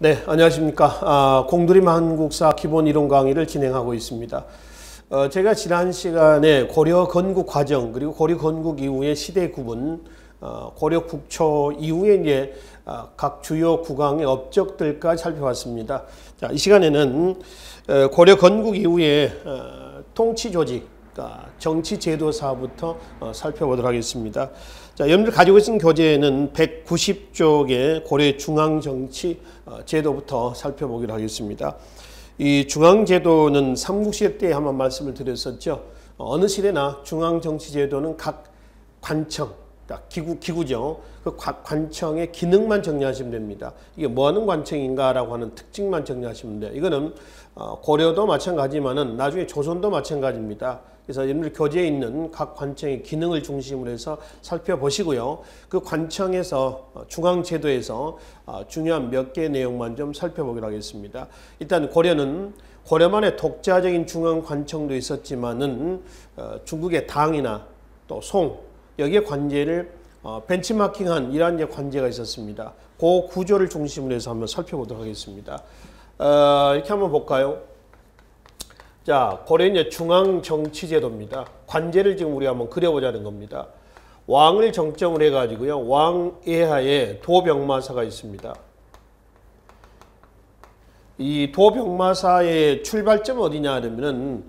네, 안녕하십니까. 공드림 한국사 기본 이론 강의를 진행하고 있습니다. 제가 지난 시간에 고려 건국 과정 그리고 고려 건국 이후의 시대 구분, 고려 국초 이후에 이제 각 주요 국왕의 업적들까지 살펴봤습니다. 자, 이 시간에는 고려 건국 이후의 통치 조직, 정치 제도사부터 살펴보도록 하겠습니다. 자, 여러분들 가지고 있는 교재에는 190쪽의 고려 중앙정치 제도부터 살펴보기로 하겠습니다. 이 중앙제도는 삼국시대 때 한번 말씀을 드렸었죠. 어느 시대나 중앙정치 제도는 각 관청, 기구죠. 그 관청의 기능만 정리하시면 됩니다. 이게 뭐 하는 관청인가라고 하는 특징만 정리하시면 돼요. 이거는 고려도 마찬가지지만은 나중에 조선도 마찬가지입니다. 그래서 여러분들 교재에 있는 각 관청의 기능을 중심으로 해서 살펴보시고요. 그 관청에서 중앙제도에서 중요한 몇 개의 내용만 좀 살펴보기로 하겠습니다. 일단 고려는 고려만의 독자적인 중앙 관청도 있었지만은 중국의 당이나 또 송 여기에 관제를 벤치마킹한 이러한 관제가 있었습니다. 그 구조를 중심으로 해서 한번 살펴보도록 하겠습니다. 이렇게 한번 볼까요? 자, 고려 이제 중앙정치제도입니다. 관제를 지금 우리가 한번 그려보자는 겁니다. 왕을 정점으로 해가지고요. 왕 예하에 도병마사가 있습니다. 이 도병마사의 출발점은 어디냐 하면은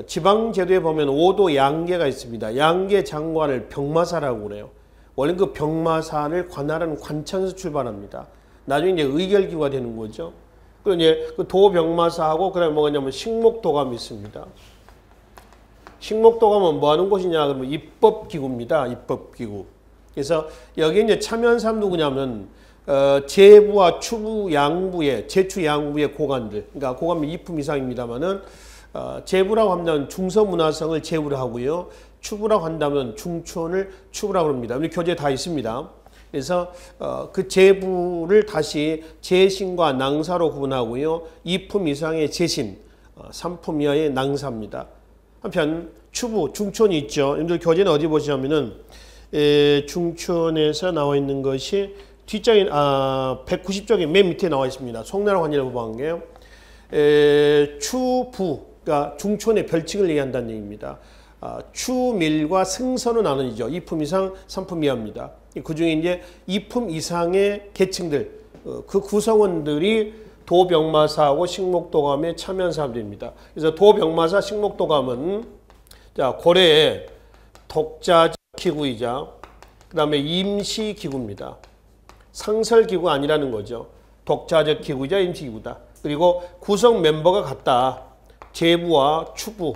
지방제도에 보면 5도 양계가 있습니다. 양계 장관을 병마사라고 그래요. 원래 그 병마사를 관할하는 관청에서 출발합니다. 나중에 이제 의결기구가 되는 거죠. 그 이제 그 도병마사하고 그다음에 뭐냐면 식목도감이 있습니다. 식목도감은 뭐 하는 곳이냐 그러면 입법기구입니다. 입법기구. 그래서 여기 이제 참여한 사람 누구냐면 제부와 추부 양부의 제추 양부의 고관들. 그러니까 고관은 2품 이상입니다만은 제부라고 한다면 중서문화성을 제부로 하고요. 추부라고 한다면 중추원을 추부라고 합니다. 우리 교재에 다 있습니다. 그래서 그 제부를 다시 제신과 낭사로 구분하고요. 2품 이상의 제신, 3품 이하의 낭사입니다. 한편 추부, 중추원이 있죠. 여러분들 교재는 어디 보시냐면은 중추원에서 나와 있는 것이 뒷장에 190쪽에 맨 밑에 나와 있습니다. 송나라 관제를 보고한 게요. 추부, 그러니까 중추원의 별칭을 얘기한다는 얘기입니다. 추밀과 승선은 나누죠. 2품 이상, 3품 이하입니다. 그 중에 이제 2품 이상의 계층들, 그 구성원들이 도병마사하고 식목도감에 참여한 사람들입니다. 그래서 도병마사, 식목도감은 자, 고려의 독자적 기구이자 그 다음에 임시기구입니다. 상설기구가 아니라는 거죠. 독자적 기구이자 임시기구다. 그리고 구성 멤버가 같다. 제부와 추부,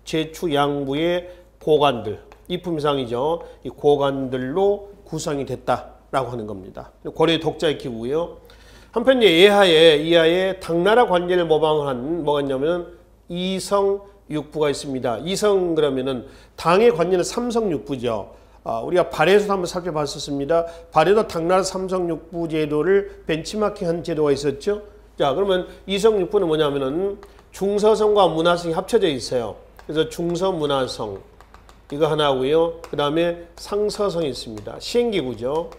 제추 양부의 고관들, 2품 이상이죠. 이 고관들로 구성이 됐다라고 하는 겁니다. 고려의 독자의 기구고요. 한편 이하에 당나라 관제를 모방한 뭐가 있냐면 이성육부가 있습니다. 이성 그러면은 당의 관제는 삼성육부죠. 우리가 발해에서 한번 살펴봤었습니다. 발해도 당나라 삼성육부 제도를 벤치마킹한 제도가 있었죠. 자, 그러면 이성육부는 뭐냐면은 중서성과 문화성이 합쳐져 있어요. 그래서 중서문화성 이거 하나고요. 그 다음에 상서성이 있습니다. 시행기구죠.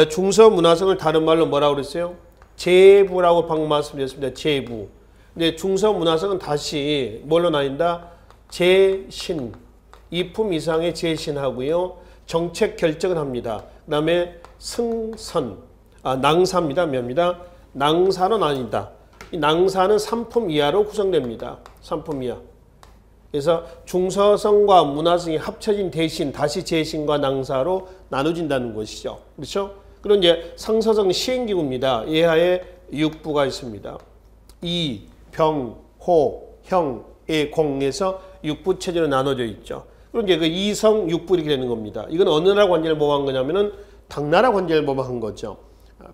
중서문화성을 다른 말로 뭐라고 그랬어요? 제부라고 방금 말씀드렸습니다. 제부. 근데 중서문화성은 다시 뭘로 나뉜다? 제신. 2품 이상의 제신하고요. 정책 결정을 합니다. 그 다음에 승선. 낭사입니다. 뭐입니다? 낭사로 나뉜다. 이 낭사는 3품 이하로 구성됩니다. 3품 이하. 그래서 중서성과 문화성이 합쳐진 대신 다시 제신과 낭사로 나눠진다는 것이죠. 그렇죠? 그리고 이제 상서성 시행기구입니다. 예하에 육부가 있습니다. 이, 병, 호, 형, 의, 공에서 육부 체제로 나눠져 있죠. 그리고 이제 그 이성, 육부 이렇게 되는 겁니다. 이건 어느 나라 관제를 모방한 거냐면은 당나라 관제를 모방한 거죠.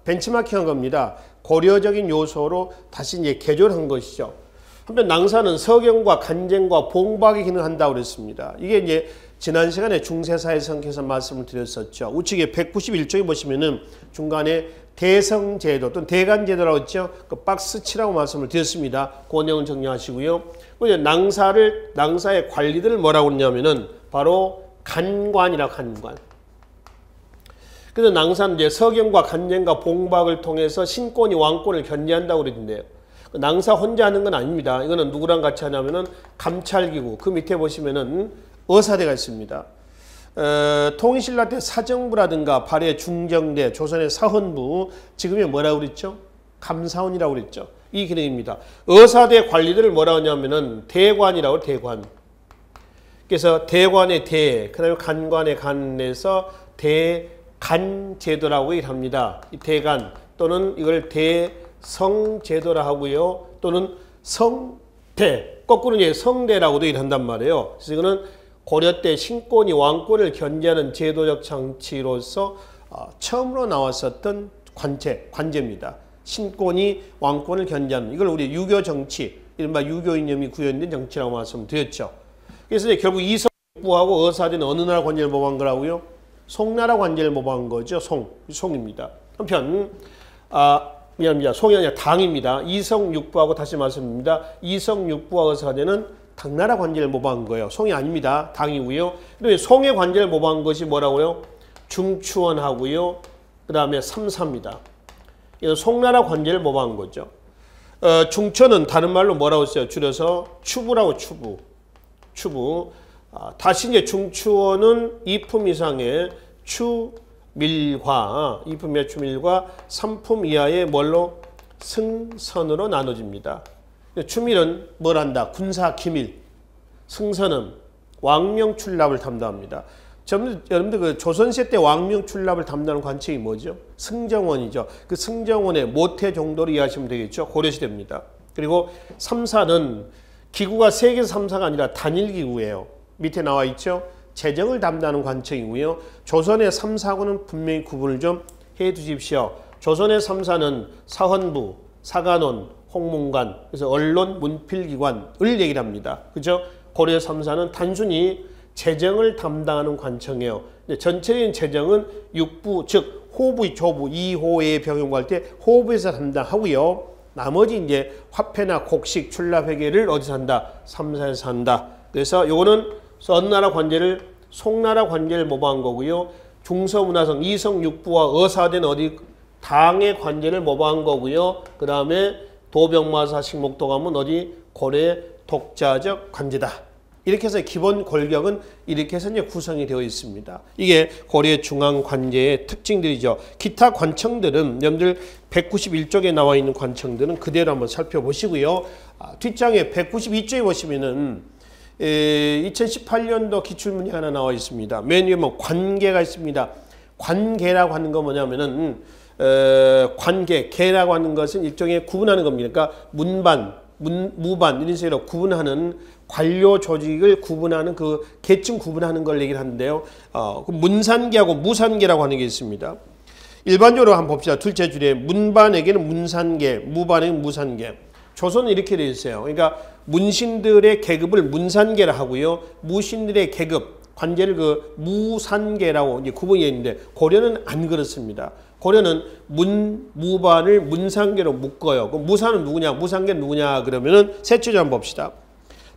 벤치마킹한 겁니다. 고려적인 요소로 다시 이제 개조한 것이죠. 한편 낭사는 서경과 간쟁과 봉박의 기능을 한다고 그랬습니다. 이게 이제 지난 시간에 중세사의 성격에서 말씀을 드렸었죠. 우측에 191쪽에 보시면은 중간에 대성제도 또는 대간제도라고 했죠. 그 박스 치라고 말씀을 드렸습니다. 그 내용을 정리하시고요. 낭사의 관리들을 뭐라고 그러냐면은 바로 간관이라고 간관. 그래서 낭사는 이제 서경과 간쟁과 봉박을 통해서 신권이 왕권을 견제한다고 그러던데요. 낭사 혼자 하는 건 아닙니다. 이거는 누구랑 같이 하냐면은 감찰기구, 그 밑에 보시면은 의사대가 있습니다. 통일신라 때 사정부라든가 발해 중정대, 조선의 사헌부, 지금이 뭐라고 그랬죠? 감사원이라고 그랬죠. 이 기능입니다. 의사대 관리들을 뭐라고 하냐면은 대관이라고, 대관. 그래서 대관의 대, 그 다음에 간관의 간에서 대간제도라고 합니다. 이 대간 또는 이걸 대성제도라 하고요. 또는 성대, 거꾸로 이제 성대라고도 한단 말이에요. 그래서 이거는 고려 때 신권이 왕권을 견제하는 제도적 장치로서 처음으로 나왔었던 관제입니다. 신권이 왕권을 견제하는, 이걸 우리 유교 정치, 이른바 유교 이념이 구현된 정치라고 말씀드렸죠. 그래서 이제 결국 이성부하고 의사대는 어느 나라 관제를 모방한 거라고요? 송나라 관제를 모방한 거죠. 송입니다. 한편 미안합니다. 송이 아니라 당입니다. 이성육부하고 다시 말씀드립니다. 이성육부와 의사대는 당나라 관제를 모방한 거예요. 송이 아닙니다. 당이고요. 그리고 송의 관제를 모방한 것이 뭐라고요? 중추원하고요. 그 다음에 삼사입니다. 송나라 관제를 모방한 거죠. 중천은 다른 말로 뭐라고 써요? 줄여서 추부라고, 추부. 다시 이제 중추원은 이품 이상의 추밀과, 이품의 추밀과 3품 이하의 뭘로? 승선으로 나눠집니다. 추밀은 뭘 한다? 군사 기밀. 승선은 왕명 출납을 담당합니다. 여러분들 그 조선시대 때 왕명 출납을 담당하는 관청이 뭐죠? 승정원이죠. 그 승정원의 모태 정도로 이해하시면 되겠죠. 고려시대입니다. 그리고 3사는 기구가 3개에서 3사가 아니라 단일 기구예요. 밑에 나와 있죠. 재정을 담당하는 관청이고요. 조선의 3사군은 분명히 구분을 좀 해두십시오. 조선의 3사는 사헌부, 사관원, 홍문관, 그래서 언론, 문필기관을 얘기를 합니다. 그죠? 고려 3사는 단순히 재정을 담당하는 관청이에요. 전체적인 재정은 육부, 즉 호부, 조부, 2호에 병용할 때 호부에서 담당하고요. 나머지 이제 화폐나 곡식, 출납회계를 어디서 한다? 3사에서 한다. 그래서 요거는 어느 나라 관제를, 송나라 관제를 모방한 거고요. 중서문화성, 이성육부와 의사대는 어디? 당의 관제를 모방한 거고요. 그 다음에 도병마사 식목도감은 어디? 고려의 독자적 관제다. 이렇게 해서 기본 골격은 이렇게 해서 이제 구성이 되어 있습니다. 이게 고려의 중앙 관제의 특징들이죠. 기타 관청들은 여러분들 191쪽에 나와 있는 관청들은 그대로 한번 살펴보시고요. 뒷장에 192쪽에 보시면은 2018년도 기출문제 하나 나와 있습니다. 맨 위에 뭐 관계가 있습니다. 관계라고 하는 건 뭐냐면은 관계, 계라고 하는 것은 일종의 구분하는 겁니다. 그러니까 문반, 무반 이런 식으로 구분하는 관료 조직을 구분하는 그 계층 구분하는 걸 얘기를 하는데요. 그 문산계하고 무산계라고 하는 게 있습니다. 일반적으로 한번 봅시다. 둘째 줄에 문반에게는 문산계, 무반에게는 무산계. 조선은 이렇게 되어 있어요. 그러니까 문신들의 계급을 문산계라 하고요. 무신들의 계급, 관제를 그 무산계라고 이제 구분이 있는데 고려는 안 그렇습니다. 고려는 무반을 문산계로 묶어요. 그럼 무산은 누구냐? 무산계는 누구냐? 그러면은 셋째 줄 한번 봅시다.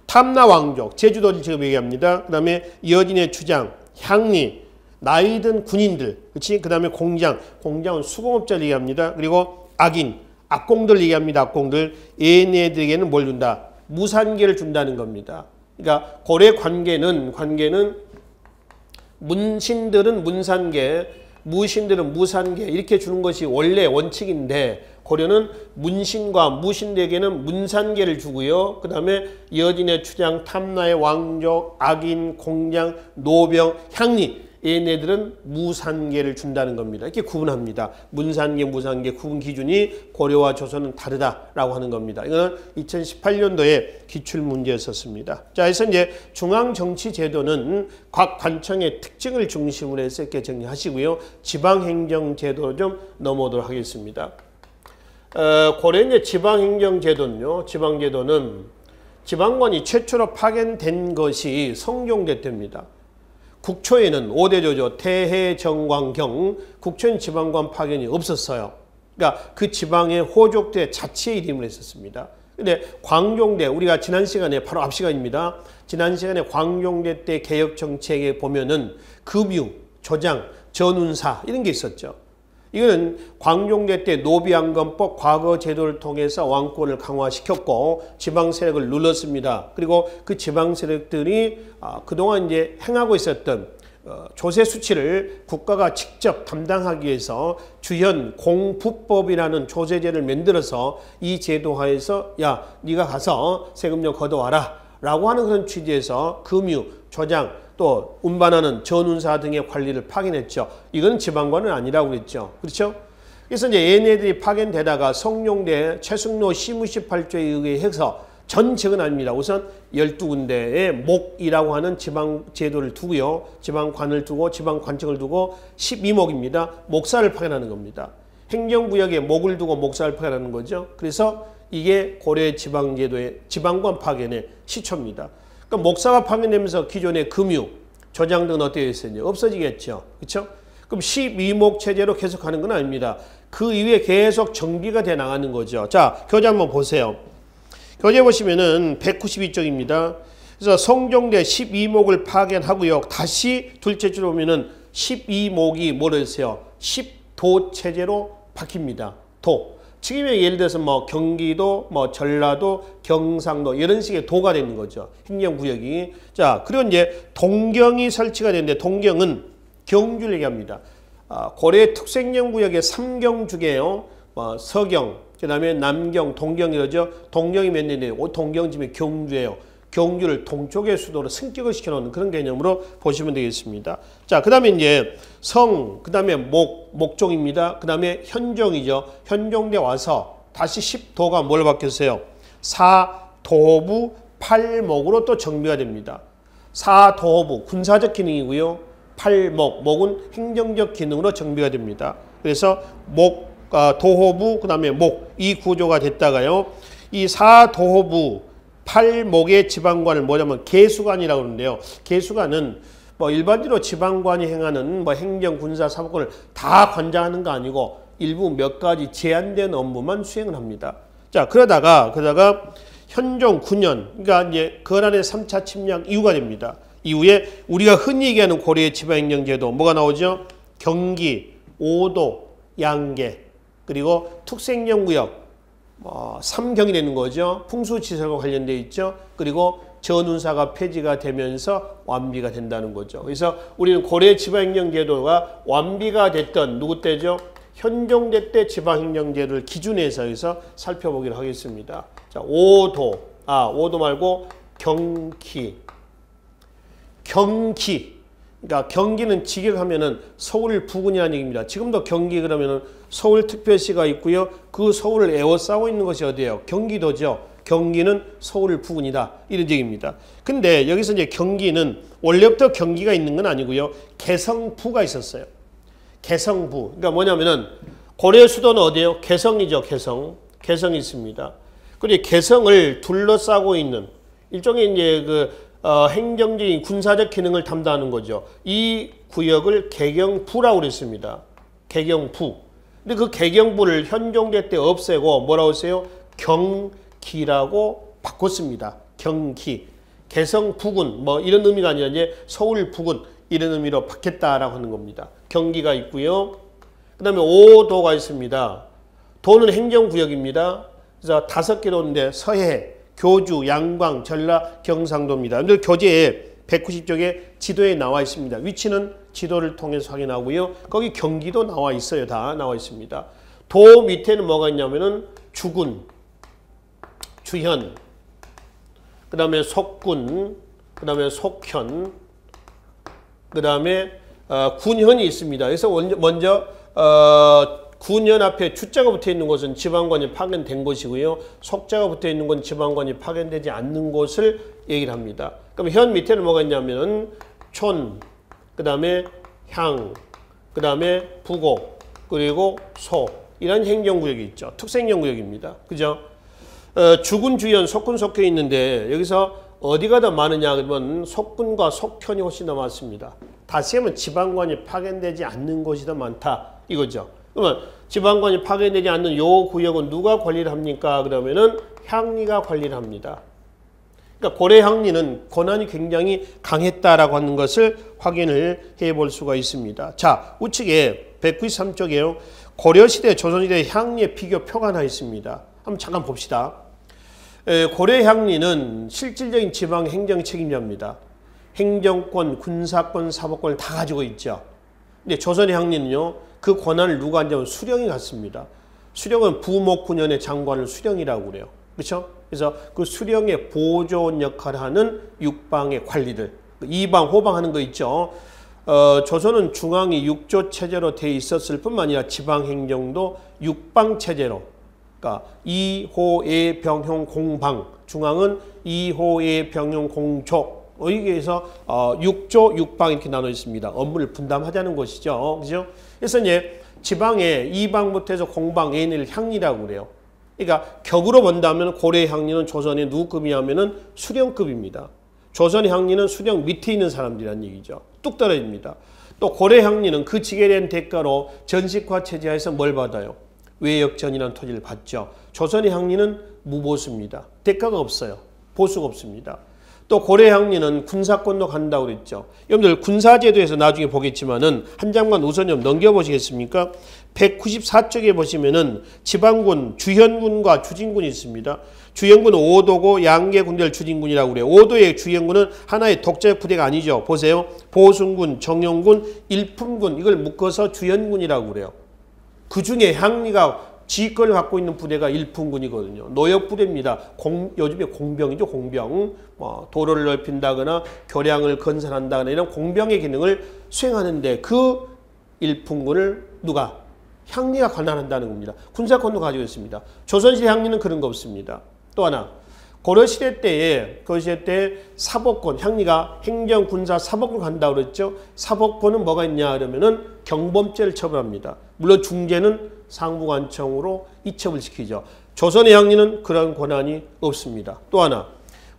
탐나 왕족, 제주도를 지금 얘기합니다. 그 다음에 여진의 주장, 향리, 나이든 군인들, 그치? 그 다음에 공장은 수공업자를 얘기합니다. 그리고 악인, 악공들 얘기합니다. 악공들. 얘네들에게는 뭘 준다? 무산계를 준다는 겁니다. 그러니까 고려 관계는 문신들은 문산계, 무신들은 무산계 이렇게 주는 것이 원래 원칙인데 고려는 문신과 무신에게는 문산계를 주고요. 그 다음에 여진의 추장, 탐나의 왕족, 악인, 공장, 노병, 향리 얘네들은 무산계를 준다는 겁니다. 이렇게 구분합니다. 문산계, 무산계 구분 기준이 고려와 조선은 다르다라고 하는 겁니다. 이거는 2018년도에 기출문제였었습니다. 자, 그래서 이제 중앙정치제도는 각 관청의 특징을 중심으로 해서 이렇게 정리하시고요. 지방행정제도로 좀 넘어오도록 하겠습니다. 고려의 이제 지방행정제도는요. 지방제도는 지방관이 최초로 파견된 것이 성종대 때입니다. 국초에는 5대조조 태해정광경 국초엔 지방관 파견이 없었어요. 그러니까 그 지방의 호족대 자치의 이름을 했었습니다. 근데 광종대, 우리가 지난 시간에 바로 앞 시간입니다. 지난 시간에 광종대 때 개혁정책에 보면은 금유, 조장, 전운사 이런 게 있었죠. 이거는 광종대 때 노비양건법 과거 제도를 통해서 왕권을 강화시켰고 지방 세력을 눌렀습니다. 그리고 그 지방 세력들이 그동안 이제 행하고 있었던 조세 수치를 국가가 직접 담당하기 위해서 주현 공부법이라는 조세제를 만들어서 이 제도 하에서 야 네가 가서 세금 좀 걷어와라 라고 하는 그런 취지에서 금유, 조장 또 운반하는 전운사 등의 관리를 파견했죠. 이건 지방관은 아니라고 그랬죠. 그렇죠? 그래서 이제 얘네들이 파견되다가 성룡대 최승로 시무시8조에 의해서 전 지역은 아닙니다. 우선 12군데의 목이라고 하는 지방 제도를 두고요. 지방관을 두고 지방관청을 두고 12목입니다. 목사를 파견하는 겁니다. 행정구역에 목을 두고 목사를 파견하는 거죠. 그래서 이게 고려 지방제도의 지방관 파견의 시초입니다. 그러니까 목사가 파견되면서 기존의 금유, 조장 등은 어떻게 됐어요? 없어지겠죠. 그렇죠? 그럼 12목 체제로 계속 하는 건 아닙니다. 그 이후에 계속 정비가 돼 나가는 거죠. 자, 교재 한번 보세요. 교재 보시면은 192쪽입니다. 그래서 성종대 12목을 파견하고요. 다시 둘째 줄 보면은 12목이 뭐로 했어요? 10도 체제로 바뀝니다. 도. 지금 예를 들어서 뭐 경기도, 뭐 전라도, 경상도 이런 식의 도가 되는 거죠. 행정구역이. 자, 그리고 이제 동경이 설치가 되는데 동경은 경주를 얘기합니다. 고려 특수행정구역의 3경주계요. 서경, 그 다음에 남경, 동경 이러죠. 동경이 몇 년이에요? 동경집이 경주예요. 경주를 동쪽의 수도로 승격을 시켜놓는 그런 개념으로 보시면 되겠습니다. 자, 그 다음에 이제 성, 그 다음에 목종입니다. 그 다음에 현종이죠. 현종대 와서 다시 10도가 뭘 바뀌었어요? 4도부 8목으로 또 정비가 됩니다. 4도부 군사적 기능이고요. 8목, 목은 행정적 기능으로 정비가 됩니다. 그래서 도호부, 그 다음에 목, 이 구조가 됐다가요. 이 4도호부 8목의 지방관을 뭐냐면 계수관이라고 그러는데요. 계수관은 뭐 일반적으로 지방관이 행하는 뭐 행정, 군사, 사법권을 다 관장하는 거 아니고 일부 몇 가지 제한된 업무만 수행을 합니다. 자, 그러다가 현종 9년, 그러니까 이제 거란의 3차 침략 이후가 됩니다. 이후에 우리가 흔히 얘기하는 고려의 지방행정제도 뭐가 나오죠? 경기, 오도, 양계, 그리고 특수행정구역 3경이 되는 거죠. 풍수지설과 관련되어 있죠. 그리고 전운사가 폐지가 되면서 완비가 된다는 거죠. 그래서 우리는 고려 지방행정제도가 완비가 됐던 누구 때죠? 현종대 때 지방행정제도를 기준해서 해서 살펴보기로 하겠습니다. 자, 오도 말고 경기. 그러니까 경기는 직역하면은 서울 부근이라는 얘기입니다. 지금도 경기 그러면은 서울특별시가 있고요. 그 서울을 에워싸고 있는 것이 어디예요? 경기도죠. 경기는 서울 부근이다. 이런 얘기입니다. 근데 여기서 이제 경기는 원래부터 경기가 있는 건 아니고요. 개성부가 있었어요. 개성부. 그러니까 뭐냐면은 고려 수도는 어디예요? 개성이죠. 개성이 있습니다. 그리고 개성을 둘러싸고 있는 일종의 이제 행정적인 군사적 기능을 담당하는 거죠. 이 구역을 개경부라고 그랬습니다. 개경부. 근데 그 개경부를 현종대 때 없애고 뭐라고 했어요? 경기라고 바꿨습니다. 경기. 개성 부근 뭐 이런 의미가 아니라 이제 서울 부근 이런 의미로 바뀌었다라고 하는 겁니다. 경기가 있고요. 그 다음에 오도가 있습니다. 도는 행정구역입니다. 그래서 5개 도인데 서해, 교주, 양광, 전라, 경상도입니다. 근데 교재에 190쪽에 지도에 나와 있습니다. 위치는 지도를 통해서 확인하고요. 거기 경기도 나와 있어요. 다 나와 있습니다. 도 밑에는 뭐가 있냐면은 주군, 주현, 그 다음에 속군, 그 다음에 속현, 그 다음에 군현이 있습니다. 그래서 먼저 군현 앞에 주자가 붙어 있는 곳은 지방관이 파견된 곳이고요. 속자가 붙어 있는 건 지방관이 파견되지 않는 곳을 얘기를 합니다. 그럼 현 밑에는 뭐가 있냐면은 촌, 그 다음에 향, 그 다음에 부곡, 그리고 소 이런 행정구역이 있죠. 특수행정구역입니다. 그죠? 주군, 주현, 속군, 속현이 있는데 여기서 어디가 더 많으냐 그러면 속군과 속현이 훨씬 더 많습니다. 다시 하면 지방관이 파견되지 않는 곳이 더 많다 이거죠. 그러면 지방관이 파견되지 않는 요 구역은 누가 관리를 합니까? 그러면은 향리가 관리를 합니다. 그러니까 고려 향리는 권한이 굉장히 강했다라고 하는 것을 확인을 해볼 수가 있습니다. 자, 우측에 193쪽에요. 고려시대, 조선시대 향리의 비교표가 하나 있습니다. 한번 잠깐 봅시다. 고려 향리는 실질적인 지방 행정 책임자입니다. 행정권, 군사권, 사법권을 다 가지고 있죠. 근데 조선의 향리는요, 그 권한을 누가 앉으면 수령이 갖습니다. 수령은 부목군연의 장관을 수령이라고 그래요. 그렇죠? 그래서 그 수령의 보조원 역할을 하는 육방의 관리들, 이방, 호방 하는 거 있죠. 조선은 중앙이 육조 체제로 돼 있었을 뿐만 아니라 지방 행정도 육방 체제로, 그러니까 이호예 병형 공방, 중앙은 이호예 병형 공조, 여기에서 육조 육방 이렇게 나눠 있습니다. 업무를 분담하자는 것이죠. 그죠? 그래서 이제 지방에 이방부터 해서 공방 N을 향리라고 그래요. 그러니까 격으로 본다면 고려의 향리는 조선의 누구급이냐면은 수령급입니다. 조선의 향리는 수령 밑에 있는 사람들이란 얘기죠. 뚝 떨어집니다. 또 고려의 향리는 그 직에 대한 대가로 전식화 체제에서 뭘 받아요? 외역전이라는 토지를 받죠. 조선의 향리는 무보수입니다. 대가가 없어요. 보수가 없습니다. 또 고려 향리는 군사권도 간다고 그랬죠. 여러분들 군사제도에서 나중에 보겠지만은 한 장만 우선 좀 넘겨보시겠습니까? 194쪽에 보시면은 지방군, 주현군과 주진군이 있습니다. 주현군은 5도고 양계 군대를 주진군이라고 그래요. 5도의 주현군은 하나의 독자적 부대가 아니죠. 보세요. 보순군, 정용군, 일품군 이걸 묶어서 주현군이라고 그래요. 그 중에 향리가 지휘권을 갖고 있는 부대가 일품군이거든요. 노역부대입니다. 요즘에 공병이죠. 공병. 도로를 넓힌다거나 교량을 건설한다거나 이런 공병의 기능을 수행하는데 그 일품군을 누가? 향리가 관할한다는 겁니다. 군사권도 가지고 있습니다. 조선시대 향리는 그런 거 없습니다. 또 하나, 고려시대 때에 사법권, 향리가 행정, 군사, 사법권 간다고 그랬죠. 사법권은 뭐가 있냐 그러면은 경범죄를 처벌합니다. 물론 중죄는 상부관청으로 이첩을 시키죠. 조선의 향리는 그런 권한이 없습니다. 또 하나,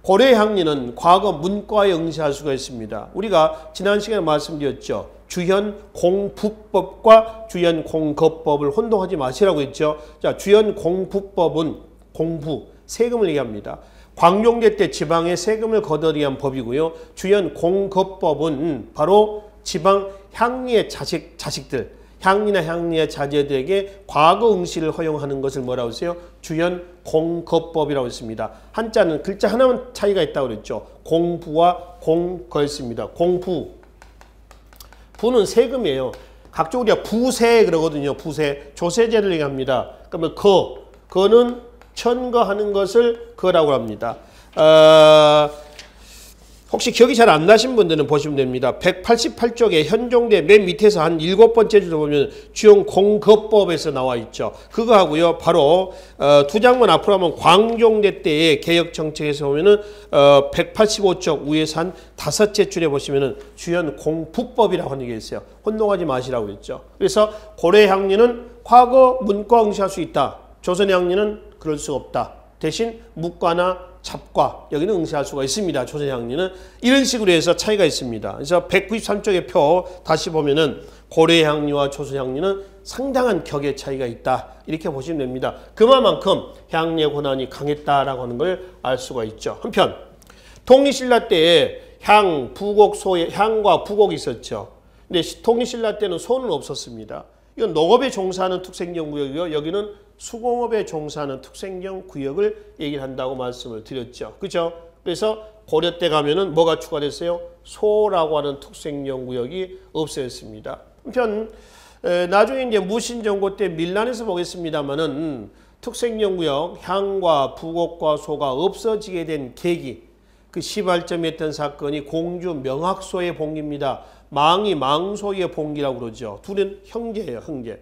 고려의 향리는 과거 문과에 응시할 수가 있습니다. 우리가 지난 시간에 말씀드렸죠. 주현 공부법과 주현 공거법을 혼동하지 마시라고 했죠. 자, 주현 공부법은 공부, 세금을 얘기합니다. 광종대 때 지방에 세금을 거둬들이기 위한 법이고요. 주현 공거법은 바로 지방 향리의 자식들, 향리나 향리의 자제들에게 과거 응시를 허용하는 것을 뭐라고 했어요? 주현 공거법이라고 했습니다. 한자는 글자 하나만 차이가 있다고 그랬죠. 공부와 공거였습니다. 공부. 부는 세금이에요. 각종 우리가 부세 그러거든요. 부세. 조세제를 얘기합니다. 그러면 거는 천거하는 것을 거라고 합니다. 혹시 기억이 잘 안 나신 분들은 보시면 됩니다. 188쪽에 현종대 맨 밑에서 한 7번째 줄도 보면 주형 공거법에서 나와 있죠. 그거 하고요. 바로 두 장만 앞으로 하면 광종대 때의 개혁정책에서 보면은 185쪽 위에서 한 5째 줄에 보시면은 주현 공부법이라고 하는 게 있어요. 혼동하지 마시라고 그랬죠. 그래서 고려의 향리는 과거 문과 응시할 수 있다. 조선의 향리는 그럴 수 없다. 대신 묵과나 잡과 여기는 응시할 수가 있습니다. 조선의 향리는 이런 식으로 해서 차이가 있습니다. 그래서 193쪽의 표 다시 보면은 고려의 향리와 조선의 향리는 상당한 격의 차이가 있다. 이렇게 보시면 됩니다. 그만큼 향리의 권한이 강했다라고 하는 걸 알 수가 있죠. 한편 통일신라 때에 향, 부곡, 소의 향과 부곡이 있었죠. 근데 통일신라 때는 소는 없었습니다. 이건 농업에 종사하는 특생경 구역이고요. 여기는 수공업에 종사하는 특생경 구역을 얘기를 한다고 말씀을 드렸죠. 그죠? 그래서 고려 때 가면은 뭐가 추가됐어요? 소라고 하는 특생경 구역이 없어졌습니다. 한편 나중에 이제 무신정고 때 밀란에서 보겠습니다만은 특생경 구역 향과 부곡과 소가 없어지게 된 계기, 그 시발점이었던 사건이 공주 명학소의 봉기입니다. 망이 망소의 봉기라고 그러죠. 둘은 형제예요, 형제.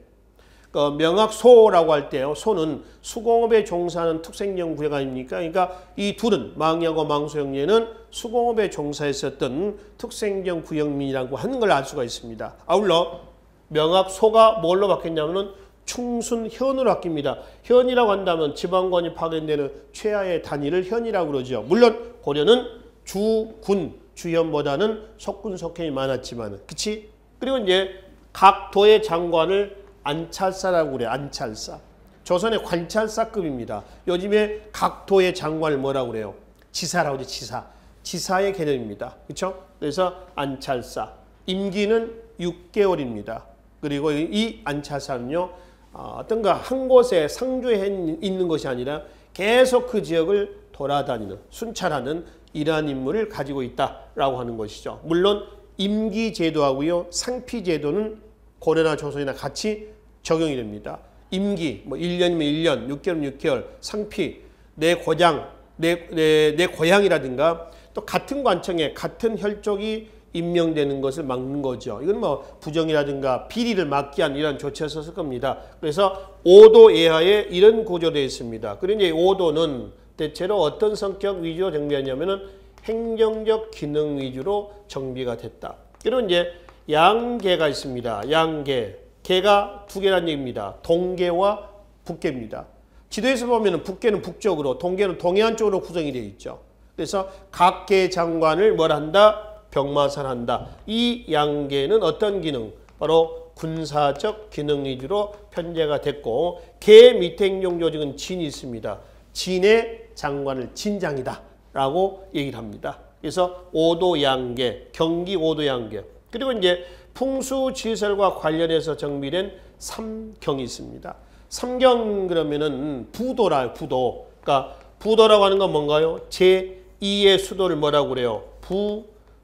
명학소라고 할 때요. 소는 수공업에 종사하는 특생경 구역 아닙니까? 그러니까 이 둘은 망하고 망소 형제는 수공업에 종사했었던 특생경 구역민이라고 하는 걸 알 수가 있습니다. 아울러 명학소가 뭘로 바뀌었냐면은 충순현으로 바뀝니다. 현이라고 한다면 지방관이 파견되는 최하의 단위를 현이라고 그러죠. 물론 고려는 주군, 주현보다는 속군, 속현이 많았지만, 그치? 그리고 이제 각 도의 장관을 안찰사라고 그래요. 안찰사. 조선의 관찰사급입니다. 요즘에 각 도의 장관을 뭐라고 그래요? 지사라고 하죠. 지사. 지사의 개념입니다. 그렇죠? 그래서 안찰사. 임기는 6개월입니다. 그리고 이 안찰사는요. 어떤가 한 곳에 상주해 있는 것이 아니라 계속 그 지역을 돌아다니는 순찰하는 이러한 임무를 가지고 있다라고 하는 것이죠. 물론 임기제도하고요. 상피제도는 고려나 조선이나 같이 적용이 됩니다. 임기, 뭐 1년이면 1년, 6개월이면 6개월, 상피, 내 고장, 내 고향이라든가 또 같은 관청에 같은 혈족이 임명되는 것을 막는 거죠. 이건 뭐 부정이라든가 비리를 막기 위한 이런 조치를 썼을 겁니다. 그래서 5도 예하에 이런 구조되어 있습니다. 그리고 이제 5도는 대체로 어떤 성격 위주로 정비하냐면은 행정적 기능 위주로 정비가 됐다. 그리고 이제 양계가 있습니다. 양계. 계가 두 개란 얘기입니다. 동계와 북계입니다. 지도에서 보면 북계는 북쪽으로, 동계는 동해안 쪽으로 구성이 되어 있죠. 그래서 각 계 장관을 뭘 한다? 병마살한다. 이 양계는 어떤 기능? 바로 군사적 기능 위주로 편제가 됐고 계 밑에 행정조직은 진이 있습니다. 진의 장관을 진장이다 라고 얘기를 합니다. 그래서 5도 양계, 경기 5도 양계. 그리고 이제 풍수지설과 관련해서 정비된 3경이 있습니다. 3경 그러면은 부도라 부도. 그러니까 부도라고 하는 건 뭔가요? 제2의 수도를 뭐라고 그래요?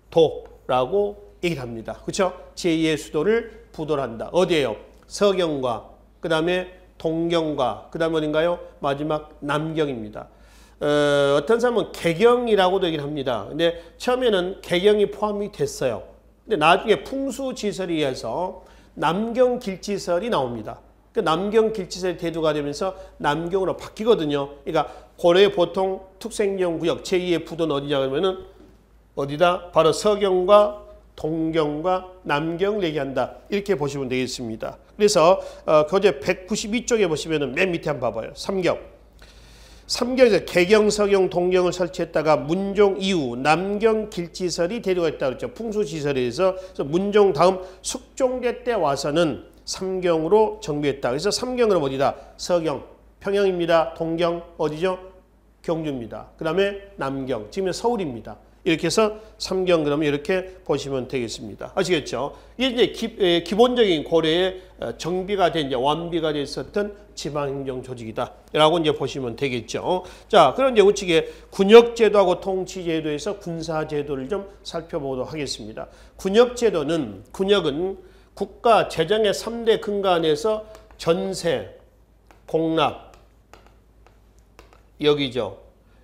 부도라고 얘기를 합니다. 그렇죠? 제2의 수도를 부도를 한다. 어디예요? 서경과 그 다음에 동경과 그 다음에 어딘가요? 마지막 남경입니다. 어떤 사람은 개경이라고도 얘기를 합니다. 근데 처음에는 개경이 포함이 됐어요. 근데 나중에 풍수지설에 의해서 남경길지설이 나옵니다. 그 남경길지설이 대두가 되면서 남경으로 바뀌거든요. 그러니까 고려의 보통 특수행정구역 제2의 부도는 어디냐 그러면은 어디다? 바로 서경과 동경과 남경을 얘기한다. 이렇게 보시면 되겠습니다. 그래서 교재 192쪽에 보시면은 맨 밑에 한번 봐봐요. 3경. 3경에서 개경, 서경, 동경을 설치했다가 문종 이후 남경 길지설이 대두가 있다고 그랬죠. 풍수지설에서 문종 다음 숙종제 때 와서는 3경으로 정비했다. 그래서 3경은 어디다? 서경, 평양입니다. 동경 어디죠? 경주입니다. 그 다음에 남경, 지금 서울입니다. 이렇게 해서 3경 그러면 이렇게 보시면 되겠습니다. 아시겠죠? 이게 이제 기본적인 고려의 정비가 된, 이제 완비가 되어 있었던 지방행정 조직이다. 라고 이제 보시면 되겠죠. 자, 그럼 이제 우측에 군역제도하고 통치제도에서 군사제도를 좀 살펴보도록 하겠습니다. 군역제도는, 군역은 국가 재정의 3대 근간에서 전세, 공납, 역이죠.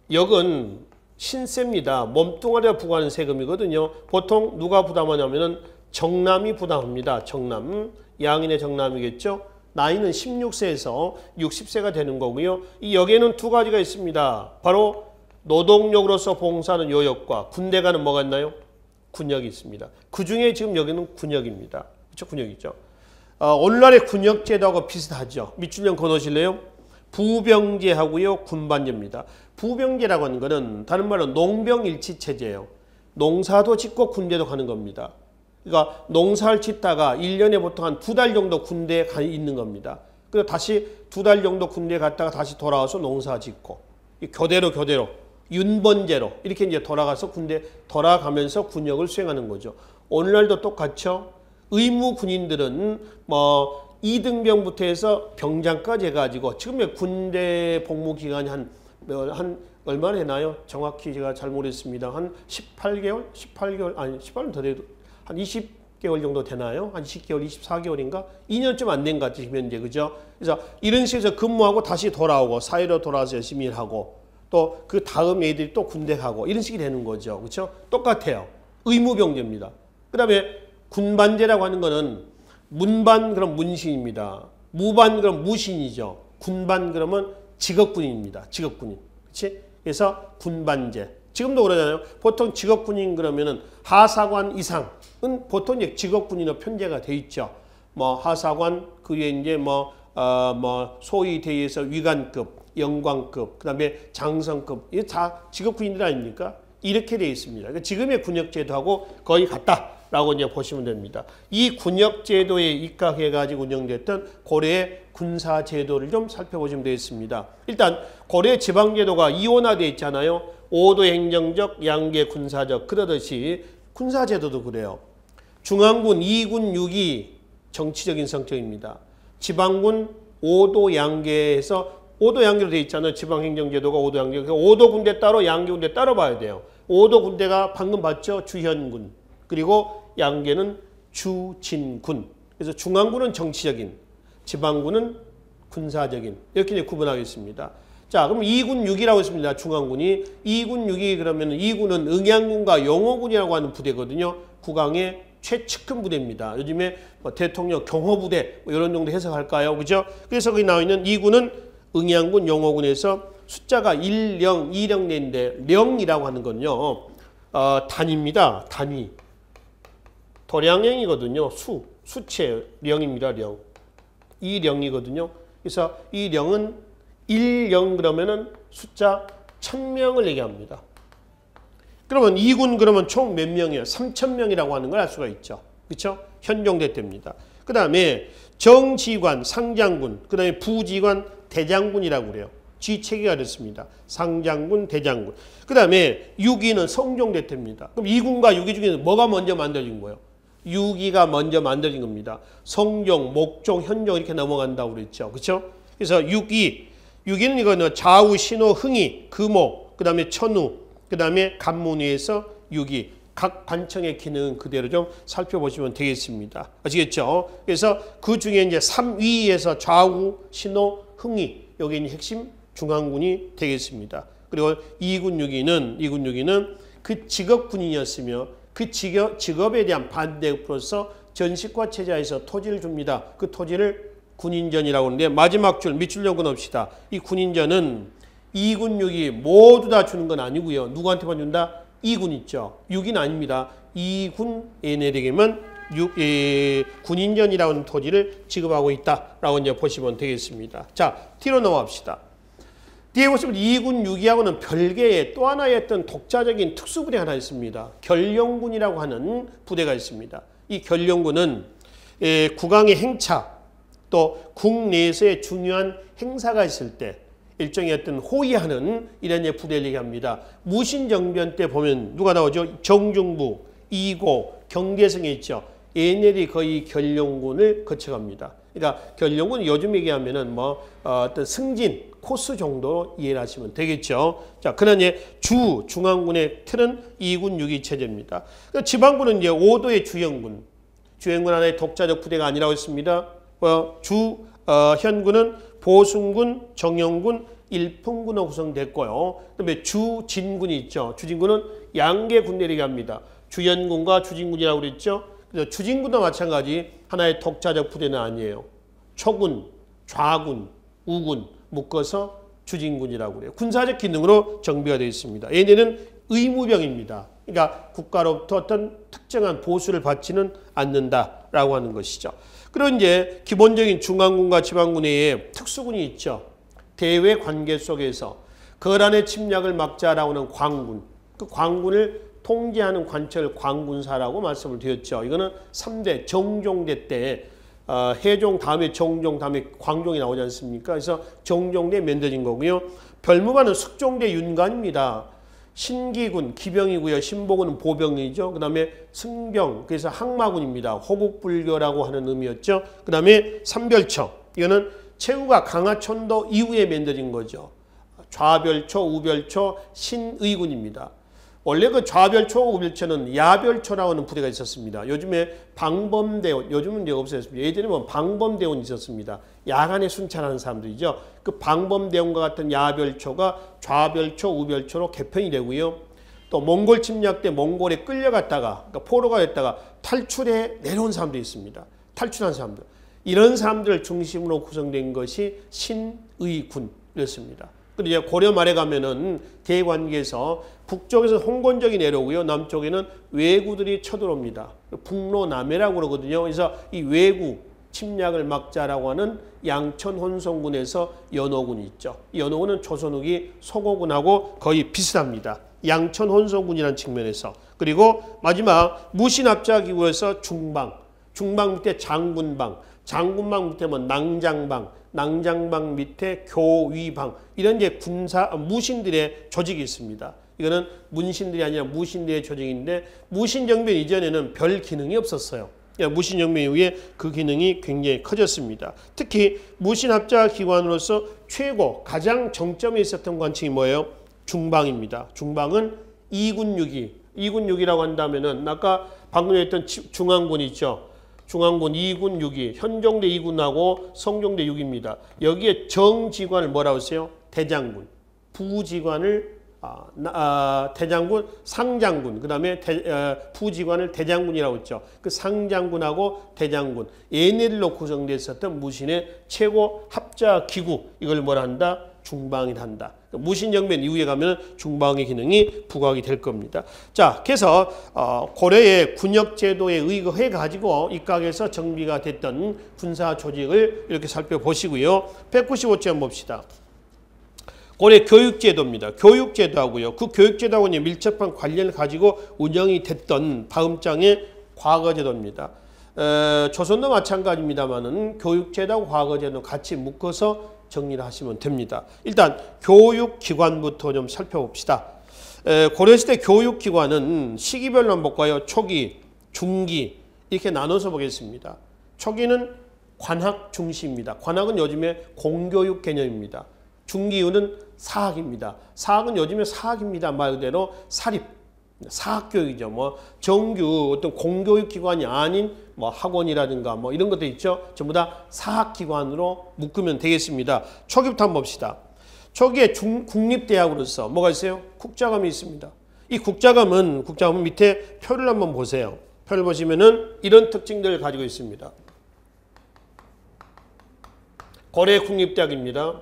역은 신세입니다. 몸뚱아리가 부과하는 세금이거든요. 보통 누가 부담하냐면은 정남이 부담합니다. 정남. 양인의 정남이겠죠. 나이는 16세에서 60세가 되는 거고요. 이 역에는 두 가지가 있습니다. 바로 노동력으로서 봉사하는 요역과 군대 가는 뭐가 있나요? 군역이 있습니다. 그 중에 지금 여기는 군역입니다. 그렇죠? 군역이죠. 오늘날의 군역제도하고 비슷하죠. 밑줄령 걸어오실래요? 부병제하고요. 군반제입니다. 부병제라고 하는 것은 다른 말로 농병일치체제예요. 농사도 짓고 군대도 가는 겁니다. 그러니까 농사를 짓다가 1년에 보통 한 2달 정도 군대에 가 있는 겁니다. 그리고 다시 2달 정도 군대에 갔다가 다시 돌아와서 농사 짓고 교대로 윤번제로 이렇게 이제 돌아가서 군대 돌아가면서 군역을 수행하는 거죠. 오늘날도 똑같죠. 의무 군인들은 뭐 2등병부터 해서 병장까지 해가지고 지금 군대 복무 기간이 한 얼마나 되나요? 정확히 제가 잘 모르겠습니다. 한 18개월? 18개월? 아니 18년 더 돼도 한 20개월 정도 되나요? 한 20개월, 24개월인가? 2년쯤 안 된 것 같아요. 현재 그죠? 그래서 이런 식으로 근무하고 다시 돌아오고 사회로 돌아와서 열심히 일하고 또 그 다음 애들이 또 군대 가고 이런 식이 되는 거죠. 그렇죠? 똑같아요. 의무병제입니다. 그 다음에 군반제라고 하는 거는 문반 그럼 문신입니다. 무반 그럼 무신이죠. 군반 그러면 직업군인입니다. 직업군인. 그렇지? 그래서 군반제. 지금도 그러잖아요. 보통 직업군인 그러면은 하사관 이상은 보통 이제 직업군인으로 편제가 돼 있죠. 뭐 하사관 그 위에 이제 뭐 소위 대위에서 위관급, 영광급, 그다음에 장성급 이게 다 직업군인들 아닙니까? 이렇게 돼 있습니다. 그러니까 지금의 군역제도하고 거의 같다라고 이제 보시면 됩니다. 이 군역제도에 입각해가지고 운영됐던 고려의 군사제도를 좀 살펴보시면 되겠습니다. 일단 고려 지방제도가 이원화되어 있잖아요. 오도 행정적, 양계 군사적 그러듯이 군사제도도 그래요. 중앙군 2군 6위 정치적인 성격입니다. 지방군 5도 양계에서 5도 양계로 되어 있잖아요. 지방행정제도가 5도 양계. 5도 군대 따로 양계 군대 따로 봐야 돼요. 5도 군대가 방금 봤죠. 주현군. 그리고 양계는 주진군. 그래서 중앙군은 정치적인, 지방군은 군사적인 이렇게 이제 구분하겠습니다. 자, 그럼 2군 6이라고 했습니다. 중앙군이. 2군 6이 그러면 2군은 응양군과 영호군이라고 하는 부대거든요. 국왕의 최측근 부대입니다. 요즘에 뭐 대통령 경호부대 뭐 이런 정도 해석할까요? 그죠? 그래서 거기 나와 있는 2군은 응양군, 영호군에서 숫자가 1령, 2령내인데 령이라고 하는 건요. 단위입니다. 단위. 도량령이거든요. 수체 령입니다. 령. 2령이거든요. 그래서 이 령은 1령 그러면은 숫자 1000명을 얘기합니다. 그러면 2군 그러면 총 몇 명이에요? 3000명이라고 하는 걸 알 수가 있죠. 그렇죠? 현종대 때입니다. 그 다음에 정지관, 상장군, 그 다음에 부지관, 대장군이라고 그래요. 쥐체계가 됐습니다. 상장군, 대장군. 그 다음에 6위는 성종대 때입니다. 그럼 2군과 6위 중에서 뭐가 먼저 만들어진 거예요? 6위가 먼저 만들어진 겁니다. 성종, 목종, 현종 이렇게 넘어간다고 그랬죠. 그렇죠? 그래서 6위는 이거는 좌우, 신호, 흥이, 금호, 그 다음에 천우, 그 다음에 간문위에서 6위. 각 관청의 기능은 그대로 좀 살펴보시면 되겠습니다. 아시겠죠? 그래서 그 중에 이제 3위에서 좌우, 신호, 흥이 여기 있는 핵심 중앙군이 되겠습니다. 그리고 2군 6위는 그 직업군인이었으며 그 직업에 대한 반대로서 전시과 체제에서 토지를 줍니다. 그 토지를 군인전이라고 하는데 마지막 줄 밑줄 좀 끊읍시다. 이 군인전은 2군 6위 모두 다 주는 건 아니고요. 누구한테만 준다? 2군 있죠. 6위는 아닙니다. 2군 얘네에게만 군인전이라고 하는 토지를 지급하고 있다라고 이제 보시면 되겠습니다. 자, 뒤로 넘어갑시다. 뒤에 보시면 2군 6위하고는 별개의 또 하나의 어떤 독자적인 특수부대 하나 있습니다. 결령군이라고 하는 부대가 있습니다. 이 결령군은 국왕의 행차 또 국내에서의 중요한 행사가 있을 때 일종의 어떤 호위하는 이런 부대를 얘기합니다. 무신정변 때 보면 누가 나오죠? 정중부, 이고, 경계성에 있죠. 얘네들이 거의 결령군을 거쳐갑니다. 그러니까 결령군 요즘 얘기하면은 어떤 승진 코스 정도 이해를 하시면 되겠죠. 자, 그러나 중앙군의 틀은 2군 6위 체제입니다. 그러니까 지방군은 이제 5도의 주현군 하나의 독자적 부대가 아니라고 했습니다. 현군은 보순군, 정영군, 일품군으로 구성됐고요. 그다음에 주진군이 있죠. 주진군은 양계 군대를 얘기합니다. 주현군과 주진군이라고 그랬죠. 그래서 주진군도 마찬가지 하나의 독자적 부대는 아니에요. 초군, 좌군, 우군 묶어서 주진군이라고 그래요. 군사적 기능으로 정비가 되어 있습니다. 얘네는 의무병입니다. 그러니까 국가로부터 어떤 특정한 보수를 받지는 않는다라고 하는 것이죠. 그리고 이제 기본적인 중앙군과 지방군의 특수군이 있죠. 대외 관계 속에서 거란의 침략을 막자라고 하는 광군. 그 광군을 통제하는 관철 광군사라고 말씀을 드렸죠. 이거는 3대 정종대 때 해종 다음에 정종 다음에 광종이 나오지 않습니까? 그래서 정종대 만들어진 거고요. 별무관은 숙종대 윤관입니다. 신기군 기병이고요. 신보군은 보병이죠. 그 다음에 승병 그래서 항마군입니다. 호국불교라고 하는 의미였죠. 그 다음에 삼별청 이거는 최후가 강화천도 이후에 만들어진 거죠. 좌별초, 우별초, 신의군입니다. 원래 그 좌별초, 우별초는 야별초라고 하는 부대가 있었습니다. 요즘에 방범대원, 요즘은 이제 없어졌습니다. 예전에 보면 방범대원이 있었습니다. 야간에 순찰하는 사람들이죠. 그 방범대원과 같은 야별초가 좌별초, 우별초로 개편이 되고요. 또 몽골 침략 때 몽골에 끌려갔다가, 그러니까 포로가 됐다가 탈출해 내려온 사람도 있습니다. 탈출한 사람들. 이런 사람들을 중심으로 구성된 것이 신의군이었습니다. 그리고 이제 고려 말에 가면은 대관계에서 북쪽에서 홍건적이 내려오고요. 남쪽에는 왜구들이 쳐들어옵니다. 북로남해라고 그러거든요. 그래서 이 왜구 침략을 막자라고 하는 양천혼성군에서 연호군이 있죠. 이 연호군은 조선 후기 소고군하고 거의 비슷합니다. 양천혼성군이라는 측면에서. 그리고 마지막 무신압자기구에서 중방 밑에 장군방, 장군방 밑에 낭장방 밑에 교위방 이런 이제 군사 무신들의 조직이 있습니다. 이거는 문신들이 아니라 무신들의 조직인데 무신정변 이전에는 별 기능이 없었어요. 무신정변 이후에 그 기능이 굉장히 커졌습니다. 특히 무신합자 기관으로서 최고 가장 정점에 있었던 관청이 뭐예요? 중방입니다. 중방은 2군 6위라고 한다면은 아까 방금 했던 중앙군 있죠. 중앙군 2군 6위, 현종대 2군하고 성종대 6위입니다. 여기에 정지관을 뭐라고 했어요? 대장군. 부지관을 대장군, 상장군, 그 다음에 부지관을 대장군이라고 했죠. 그 상장군하고 대장군, 얘네들 놓고 구성되어 있었던 무신의 최고 합자 기구, 이걸 뭐라 한다? 중방이라 한다. 무신정변 이후에 가면 중방의 기능이 부각이 될 겁니다. 자, 그래서 고려의 군역제도에 의거해 가지고 입각에서 정비가 됐던 군사 조직을 이렇게 살펴보시고요. 195점 봅시다. 고려 교육제도입니다. 교육제도하고요. 그 교육제도하고 밀접한 관련을 가지고 운영이 됐던 다음장의 과거제도입니다. 조선도 마찬가지입니다만은 교육제도하고 과거제도 같이 묶어서 정리를 하시면 됩니다. 일단 교육기관부터 좀 살펴봅시다. 고려시대 교육기관은 시기별로 한번 볼까요? 초기, 중기 이렇게 나눠서 보겠습니다. 초기는 관학 중시입니다. 관학은 요즘에 공교육 개념입니다. 중기 이후는 사학입니다. 사학은 요즘에 사학입니다. 말 그대로 사립, 사학교육이죠. 뭐 정규 어떤 공교육 기관이 아닌 뭐 학원이라든가 뭐 이런 것도 있죠. 전부 다 사학기관으로 묶으면 되겠습니다. 초기부터 한번 봅시다. 초기에 국립대학으로서 뭐가 있어요? 국자감이 있습니다. 이 국자감은 밑에 표를 한번 보세요. 표를 보시면은 이런 특징들을 가지고 있습니다. 고려 국립대학입니다.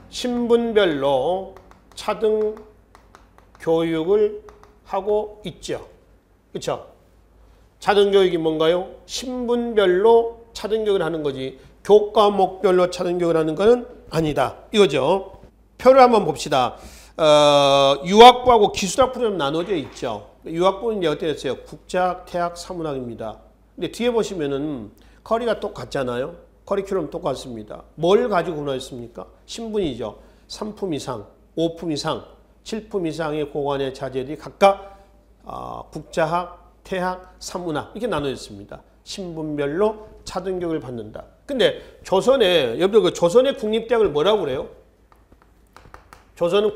신분별로 차등 교육을 하고 있죠. 그렇죠? 차등교육이 뭔가요? 신분별로 차등교육을 하는 거지 교과목별로 차등교육을 하는 것은 아니다. 이거죠. 표를 한번 봅시다. 유학부하고 기술학부로 나눠져 있죠. 유학부는 이제 어떻게 됐어요? 국자학, 태학, 사문학입니다. 근데 뒤에 보시면은 커리가 똑같잖아요. 커리큘럼 똑같습니다. 뭘 가지고 구분했습니까? 신분이죠. 3품 이상, 5품 이상, 7품 이상의 고관의 자제들이 각각 국자학, 태학, 사문학 이렇게 나눠졌습니다. 신분별로 차등교육을 받는다. 근데 조선의 조선의 국립대학을 뭐라고 그래요? 조선은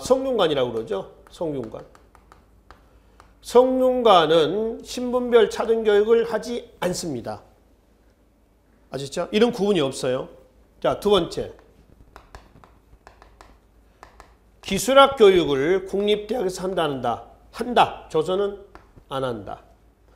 성균관이라고 그러죠. 성균관. 성균관은 신분별 차등교육을 하지 않습니다. 아시죠? 이런 구분이 없어요. 자, 두 번째. 기술학 교육을 국립대학에서 한다. 조선은 안 한다.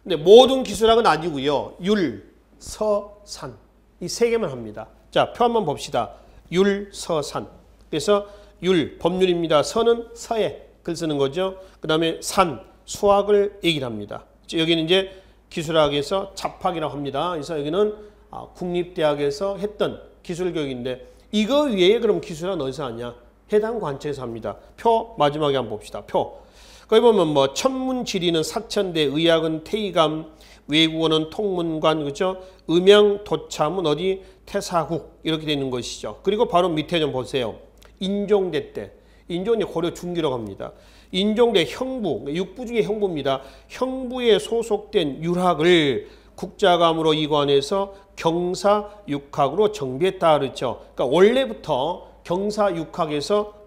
근데 모든 기술학은 아니고요. 율, 서, 산. 이 세 개만 합니다. 자, 표 한번 봅시다. 율, 서, 산. 그래서 율, 법률입니다. 서는 서예, 글 쓰는 거죠. 그 다음에 산, 수학을 얘기를 합니다. 여기는 이제 기술학에서 잡학이라고 합니다. 그래서 여기는 국립대학에서 했던 기술교육인데 이거 외에 그럼 기술은 어디서 하냐? 해당 관청에서 합니다. 표 마지막에 한번 봅시다. 표. 거기 보면 뭐 천문지리는 사천대, 의학은 태의감, 외국어는 통문관, 그죠? 음양, 도참은 어디? 태사국 이렇게 되는 것이죠. 그리고 바로 밑에 좀 보세요. 인종대 때. 인종이 고려 중기라고 합니다. 인종대 형부, 육부 중에 형부입니다. 형부에 소속된 율학을 국자감으로 이관해서 경사육학으로 정비했다 그랬죠. 그러니까 원래부터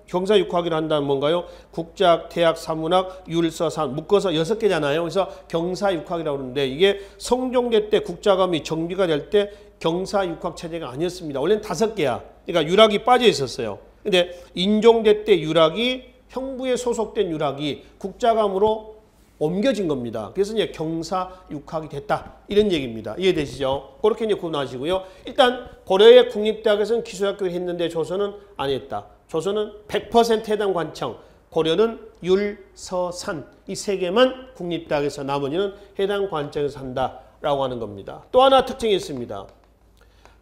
경사육학이라 한다면 뭔가요? 국자학, 태학, 사문학, 율서, 산 묶어서 6개잖아요. 그래서 경사육학이라고 그러는데 이게 성종대 때 국자감이 정비가 될 때 경사육학 체제가 아니었습니다. 원래는 5개야. 그러니까 율학이 빠져 있었어요. 근데 인종대 때 율학이 형부에 소속된 율학이 국자감으로 옮겨진 겁니다. 그래서 이제 경사육학이 됐다. 이런 얘기입니다. 이해되시죠? 그렇게 이제 구분하시고요. 일단 고려의 국립대학에서는 기술학교를 했는데 조선은 안 했다. 조선은 100% 해당 관청, 고려는 율, 서, 산 이 세 개만 국립대학에서 나머지는 해당 관청에서 한다라고 하는 겁니다. 또 하나 특징이 있습니다.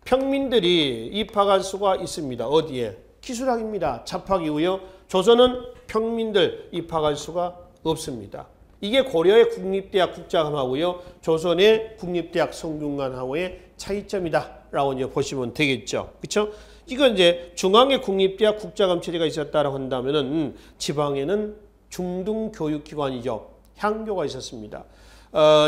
평민들이 입학할 수가 있습니다. 어디에? 기술학입니다. 잡학이고요. 조선은 평민들 입학할 수가 없습니다. 이게 고려의 국립대학 국자감하고요. 조선의 국립대학 성균관하고의 차이점이다라고 이제 보시면 되겠죠. 그렇죠? 이건 이제 중앙의 국립대학 국자감 체제가 있었다라고 한다면은 지방에는 중등교육기관이죠. 향교가 있었습니다.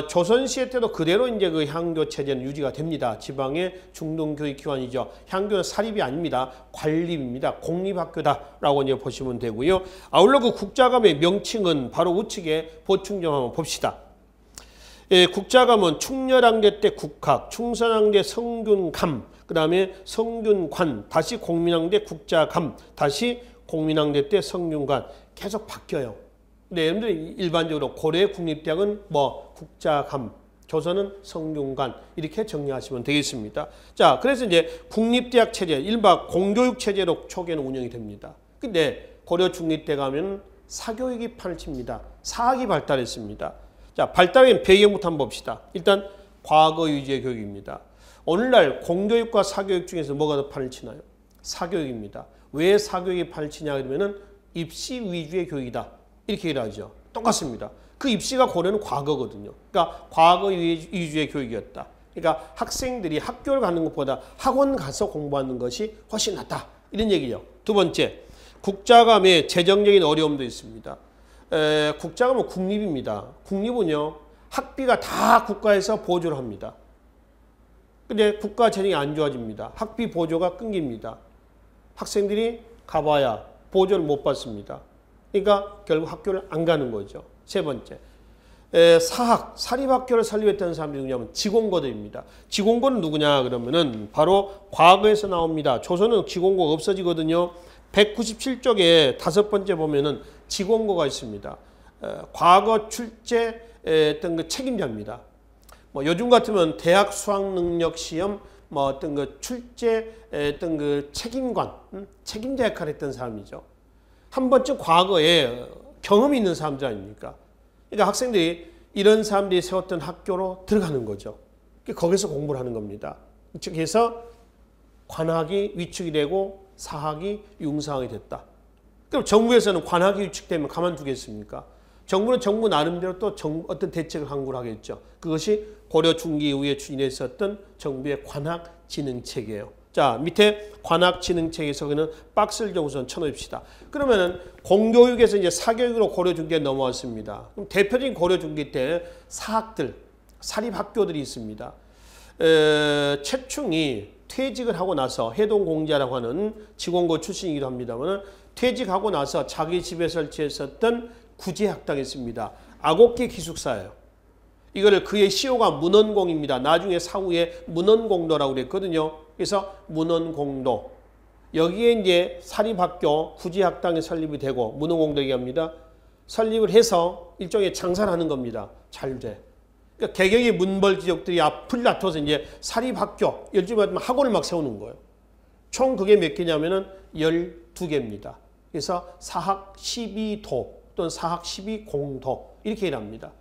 조선시대 때도 그대로 이제 그 향교 체제는 유지가 됩니다. 지방의 중등교육기관이죠. 향교는 사립이 아닙니다. 관립입니다. 공립학교다라고 이제 보시면 되고요. 아울러 그 국자감의 명칭은 바로 우측에 보충 좀 한번 봅시다. 예, 국자감은 충렬왕제 때 국학, 충선왕제 성균감, 그 다음에 성균관, 다시 공민왕제 국자감, 다시 공민왕제 때 성균관 계속 바뀌어요. 근데 여러분들이 일반적으로 고려의 국립대학은 뭐 국자감, 조선은 성균관 이렇게 정리하시면 되겠습니다. 자, 그래서 이제 국립대학 체제, 일반 공교육 체제로 초기에는 운영이 됩니다. 근데 고려 중립대 가면 사교육이 판을 칩니다. 사학이 발달했습니다. 자, 발달의 배경부터 한번 봅시다. 일단 과거 위주의 교육입니다. 오늘날 공교육과 사교육 중에서 뭐가 더 판을 치나요? 사교육입니다. 왜 사교육이 판을 치냐 그러면은 입시 위주의 교육이다. 이렇게 얘기를 하죠. 똑같습니다. 그 입시가 고려는 과거거든요. 그러니까 과거 위주의 교육이었다. 그러니까 학생들이 학교를 가는 것보다 학원 가서 공부하는 것이 훨씬 낫다. 이런 얘기죠. 두 번째, 국자감의 재정적인 어려움도 있습니다. 국자감은 국립입니다. 국립은요, 학비가 다 국가에서 보조를 합니다. 근데 국가 재정이 안 좋아집니다. 학비 보조가 끊깁니다. 학생들이 가봐야 보조를 못 받습니다. 그러니까 결국 학교를 안 가는 거죠. 세 번째, 사학, 사립학교를 설립했던 사람들이 누구냐면 지공고들입니다. 지공고는 누구냐 그러면은 바로 과거에서 나옵니다. 조선은 지공고가 없어지거든요. 197쪽에 다섯 번째 보면은 지공고가 있습니다. 과거 출제 어떤 그 책임자입니다. 뭐 요즘 같으면 대학 수학 능력 시험 뭐 어떤 그 출제 어떤 그 책임관, 책임자 역할을 했던 사람이죠. 한 번쯤 과거에 경험이 있는 사람들 아닙니까? 그러니까 학생들이 이런 사람들이 세웠던 학교로 들어가는 거죠. 거기서 공부를 하는 겁니다. 즉 해서 관학이 위축이 되고 사학이 융상이 됐다. 그럼 정부에서는 관학이 위축되면 가만두겠습니까? 정부는 정부 나름대로 또 어떤 대책을 강구를 하겠죠. 그것이 고려 중기 이후에 추진했었던 정부의 관학진흥책이에요. 자, 밑에 관학진흥책에서는 박스를 좀 우선 쳐놓읍시다. 그러면은 공교육에서 이제 사교육으로 고려 중기에 넘어왔습니다. 그럼 대표적인 고려 중기 때 사학들, 사립학교들이 있습니다. 최충이 퇴직을 하고 나서 해동공자라고 하는 지공고 출신이기도 합니다만 퇴직하고 나서 자기 집에 설치했었던 구제학당이 있습니다. 아곡기 기숙사예요. 이거를 그의 시호가 문헌공입니다. 나중에 사후에 문헌공도라고 그랬거든요. 그래서 문헌공도. 여기에 이제 사립학교 구제학당이 설립이 되고 문헌공도 얘기합니다. 설립을 해서 일종의 장사를 하는 겁니다. 잘 돼. 그러니까 개경의 문벌지역들이 앞을 다퉈서 이제 사립학교, 요즘에 학원을 막 세우는 거예요. 총 그게 몇 개냐면은 12개입니다. 그래서 사학 12도 또는 사학 12공도 이렇게 일합니다.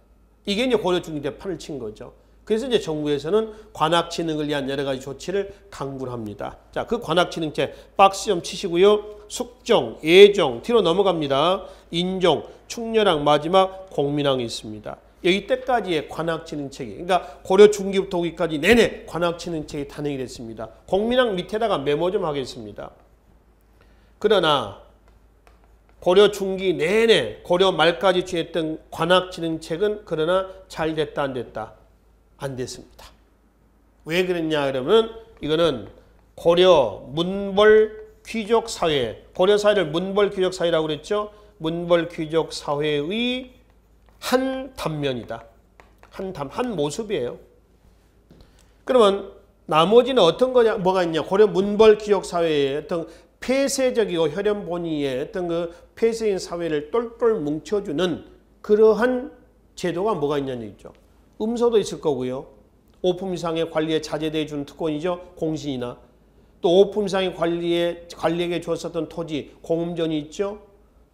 이게 이제 고려 중기 때 판을 친 거죠. 그래서 이제 정부에서는 관학진흥을 위한 여러 가지 조치를 강구를 합니다. 자, 그 관학진흥책 박스 좀 치시고요. 숙종, 예종, 뒤로 넘어갑니다. 인종, 충렬왕, 마지막 공민왕이 있습니다. 여기 때까지의 관학진흥책이, 그러니까 고려 중기부터 후기까지 내내 관학진흥책이 탄생이 됐습니다. 공민왕 밑에다가 메모 좀 하겠습니다. 그러나 고려 중기 내내 고려 말까지 취했던 관학진흥책은 그러나 잘 됐다 안 됐다? 안 됐습니다. 왜 그랬냐 그러면 이거는 고려 문벌 귀족 사회, 고려 사회를 문벌 귀족 사회라고 그랬죠. 문벌 귀족 사회의 한 단면이다. 한 모습이에요. 그러면 나머지는 어떤 거냐, 뭐가 있냐? 고려 문벌 귀족 사회의 어떤 폐쇄적이고 혈연 본위의 어떤 그 폐쇄인 사회를 똘똘 뭉쳐주는 그러한 제도가 뭐가 있냐는 얘기죠. 음서도 있을 거고요. 오품 이상의 관리에 자제되어 주는 특권이죠. 공신이나. 또 오품 이상의 관리에게 주었었던 토지, 공음전이 있죠.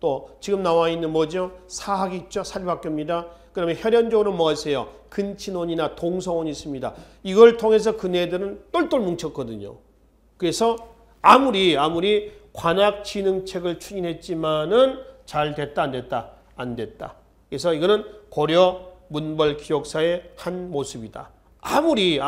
또 지금 나와 있는 뭐죠? 사학이 있죠. 사립학교입니다. 그러면 혈연적으로 뭐가 있어요? 근친혼이나 동성혼이 있습니다. 이걸 통해서 그네들은 똘똘 뭉쳤거든요. 그래서 아무리 관학진흥책을 추진했지만은 잘 됐다 안 됐다? 안 됐다. 그래서 이거는 고려 문벌 귀족사의 한 모습이다. 아무리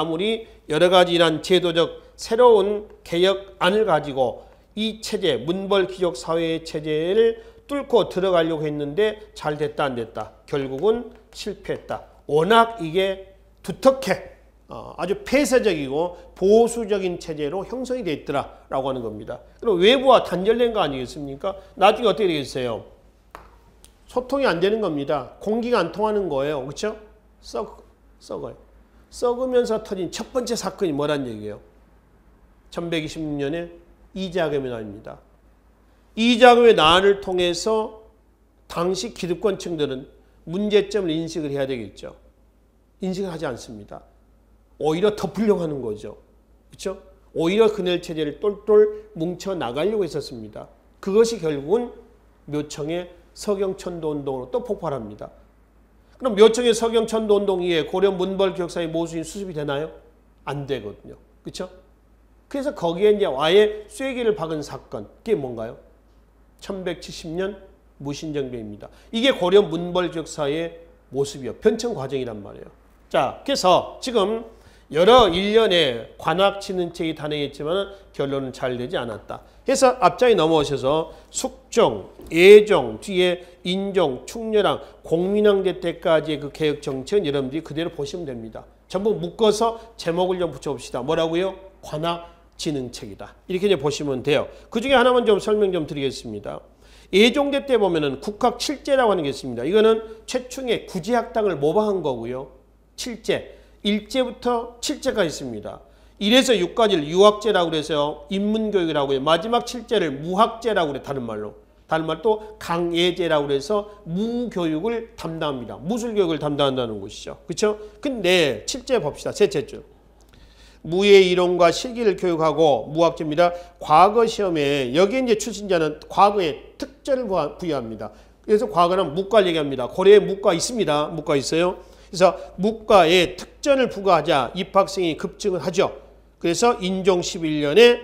여러 가지 이런 제도적 새로운 개혁안을 가지고 이 체제, 문벌 귀족 사회의 체제를 뚫고 들어가려고 했는데 잘 됐다 안 됐다. 결국은 실패했다. 워낙 이게 두텁게 아주 폐쇄적이고 보수적인 체제로 형성이 돼 있더라라고 하는 겁니다. 그럼 외부와 단절된 거 아니겠습니까? 나중에 어떻게 되겠어요? 소통이 안 되는 겁니다. 공기가 안 통하는 거예요. 그렇죠? 썩어요. 썩으면서 터진 첫 번째 사건이 뭐란 얘기예요? 1126년에 이자금의 난입니다. 이자금의 난을 통해서 당시 기득권층들은 문제점을 인식을 해야 되겠죠. 인식을 하지 않습니다. 오히려 덮으려고 하는 거죠. 그렇죠? 오히려 근ሔር 체제를 똘똘 뭉쳐 나가려고 했었습니다. 그것이 결국은 묘청의 서경천도 운동으로 또 폭발합니다. 그럼 묘청의 서경천도 운동 이후에 고려 문벌 기억사의 모순이 수습이 되나요? 안 되거든요. 그렇죠? 그래서 거기에 이제 아예 쐐기를 박은 사건, 그게 뭔가요? 1170년 무신정변입니다. 이게 고려 문벌 기억사의 모습이요. 변천 과정이란 말이에요. 자, 그래서 지금 여러 일련의 관악진흥책이 단행했지만 결론은 잘 되지 않았다. 그래서 앞장에 넘어오셔서 숙종, 예종, 뒤에 인종, 충렬왕, 공민왕대 때까지의 그 개혁 정책은 여러분들이 그대로 보시면 됩니다. 전부 묶어서 제목을 좀 붙여봅시다. 뭐라고요? 관악진흥책이다. 이렇게 이제 보시면 돼요. 그 중에 하나만 좀 설명 좀 드리겠습니다. 예종대 때 보면은 국학 7제라고 하는 게 있습니다. 이거는 최충의 구제학당을 모방한 거고요. 7제. 1제부터 7제가 있습니다. 1에서 6까지를 유학제라고 그래서 인문교육이라고 해요. 마지막 7제를 무학제라고 그래요. 다른 말로. 다른 말 또 강예제라고 그래서 무교육을 담당합니다. 무술교육을 담당한다는 것이죠. 그렇죠? 근데 7제 봅시다. 셋째 줄. 무의 이론과 실기를 교육하고 무학제입니다. 과거 시험에 여기에 이제 출신자는 과거에 특전을 부여합니다. 그래서 과거는 무과를 얘기합니다. 고려에 무과 있습니다. 무과 있어요. 그래서 무과에 특전을 부과하자 입학생이 급증을 하죠. 그래서 인종 11년에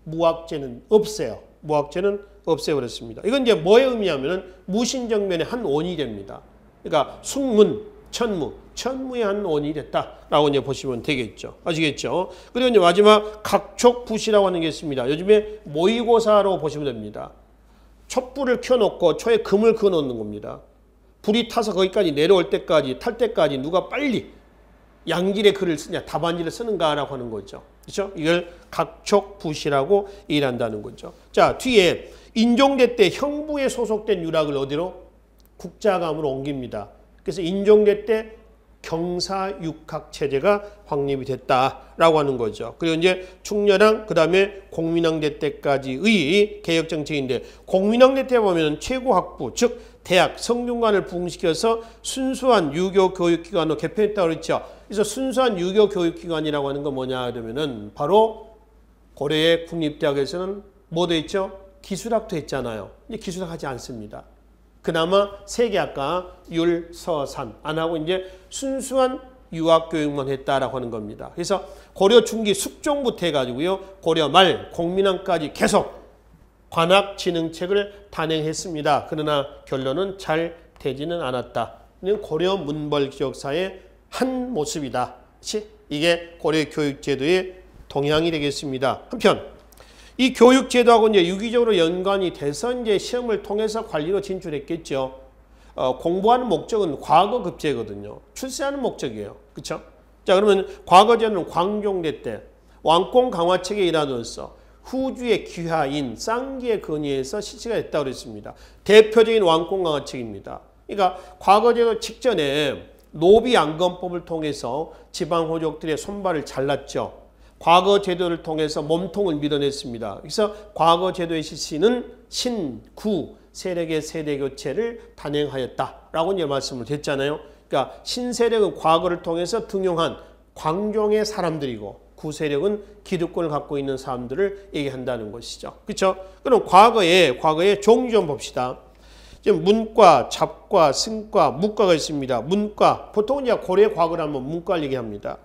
무학제는 없어요. 무학제는 없애버렸습니다. 이건 이제 뭐의 의미냐면은 무신정변의 한 원이 됩니다. 그러니까 숙문, 천무의 한 원이 됐다라고 이제 보시면 되겠죠. 아시겠죠? 그리고 이제 마지막 각촉부시라고 하는 게 있습니다. 요즘에 모의고사로 보시면 됩니다. 촛불을 켜놓고 초에 금을 그어놓는 겁니다. 불이 타서 거기까지 내려올 때까지, 탈 때까지 누가 빨리 양질의 글을 쓰냐, 답안지를 쓰는가라고 하는 거죠. 그렇죠? 이걸 각촉부시라고 일한다는 거죠. 자, 뒤에 인종대 때 형부에 소속된 유락을 어디로? 국자감으로 옮깁니다. 그래서 인종대 때 경사육학 체제가 확립이 됐다라고 하는 거죠. 그리고 이제 충렬왕, 그 다음에 공민왕대 때까지의 개혁 정책인데, 공민왕대 때 보면 최고학부, 즉 대학, 성균관을 부흥시켜서 순수한 유교 교육기관으로 개편했다고 그랬죠. 그래서 순수한 유교 교육기관이라고 하는 건 뭐냐 그러면은 바로 고려의 국립대학에서는 뭐도 있죠? 기술학도 했잖아요. 근데 기술학 하지 않습니다. 그나마 세계학과 율서산 안 하고 이제 순수한 유학교육만 했다라고 하는 겁니다. 그래서 고려 중기 숙종부터 해가지고요. 고려 말 공민왕까지 계속 관악진흥책을 단행했습니다. 그러나 결론은 잘 되지는 않았다. 이는 고려 문벌 기억사의 한 모습이다. 이게 고려 교육제도의 동향이 되겠습니다. 한편 이 교육제도하고 이제 유기적으로 연관이 돼서 이제 시험을 통해서 관리로 진출했겠죠. 공부하는 목적은 과거 급제거든요. 출세하는 목적이에요. 그렇죠? 자, 그러면 과거제는 광종대 때 왕권 강화책에 일하면서 후주의 귀하인 쌍기의 건의에서 실시가 됐다고 그랬습니다. 대표적인 왕권 강화책입니다. 그러니까 과거제도 직전에 노비안건법을 통해서 지방호족들의 손발을 잘랐죠. 과거 제도를 통해서 몸통을 밀어냈습니다. 그래서 과거 제도의 실시는 신구 세력의 세대 교체를 단행하였다라고 이제 말씀을 드렸잖아요. 그러니까 신세력은 과거를 통해서 등용한 광종의 사람들이고 구세력은 기득권을 갖고 있는 사람들을 얘기한다는 것이죠. 그렇죠? 그럼 과거에 종류 좀 봅시다. 지금 문과, 잡과, 승과, 무과가 있습니다. 문과 보통은 이제 고려의 과거를 하면 문과를 얘기합니다.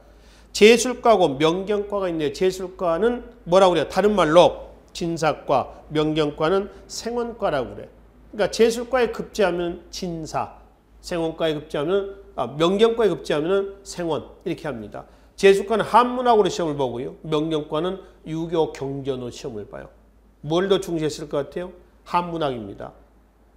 제술과고 명경과가 있는데 제술과는 뭐라고 그래요? 다른 말로 진사과, 명경과는 생원과라고 그래. 그러니까 제술과에 급제하면 진사, 생원과에 급제하면 명경과에 급제하면 생원 이렇게 합니다. 재수과는 한문학으로 시험을 보고요. 명경과는 유교 경전으로 시험을 봐요. 뭘 더 중시했을 것 같아요? 한문학입니다.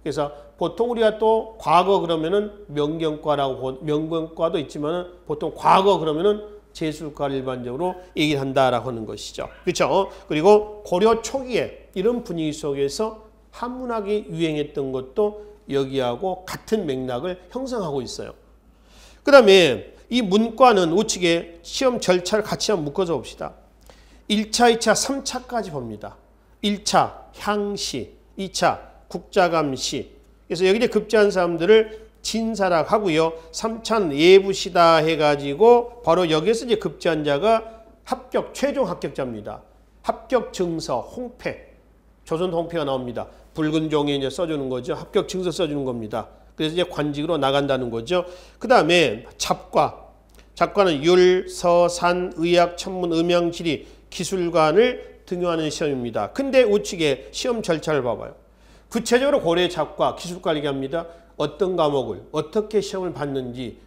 그래서 보통 우리가 또 과거 그러면은 명경과도 있지만은 보통 과거 그러면은 재술과를 일반적으로 얘기를 한다라고 하는 것이죠. 그렇죠? 그리고 고려 초기에 이런 분위기 속에서 한문학이 유행했던 것도 여기하고 같은 맥락을 형성하고 있어요. 그 다음에 이 문과는 우측에 시험 절차를 같이 한번 묶어서 봅시다. 1차, 2차, 3차까지 봅니다. 1차 향시, 2차 국자감시. 그래서 여기 이제 급제한 사람들을 진사락 하고요. 3차는 예부시다 해가지고 바로 여기서 이제 급제한 자가 최종 합격자입니다. 합격 증서, 홍패. 조선 홍패가 나옵니다. 붉은 종이에 이제 써주는 거죠. 합격 증서 써주는 겁니다. 그래서 이제 관직으로 나간다는 거죠. 그 다음에 잡과. 잡과는 율, 서, 산, 의학, 천문, 음양, 지리, 기술관을 등용하는 시험입니다. 근데 우측에 시험 절차를 봐봐요. 구체적으로 고려 잡과 기술관 얘기합니다. 어떤 과목을 어떻게 시험을 봤는지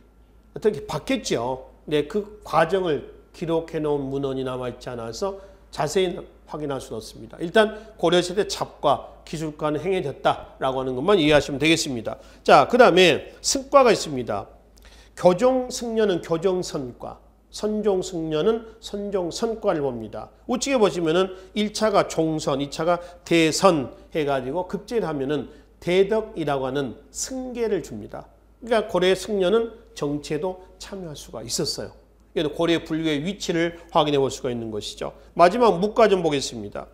어떻게 봤겠죠. 근데 그 과정을 기록해 놓은 문헌이 남아있지 않아서 자세히 확인할 수는 없습니다. 일단 고려시대 잡과 기술과는 행해졌다라고 하는 것만 이해하시면 되겠습니다. 자, 그 다음에 승과가 있습니다. 교종승려는 교정선과, 선종승려는 선종선과를 봅니다. 우측에 보시면은 1차가 종선, 2차가 대선 해가지고 급제를 하면은 대덕이라고 하는 승계를 줍니다. 그러니까 고려의 승려는 정치에도 참여할 수가 있었어요. 고려의 불교의 위치를 확인해 볼 수가 있는 것이죠. 마지막 무과 좀 보겠습니다.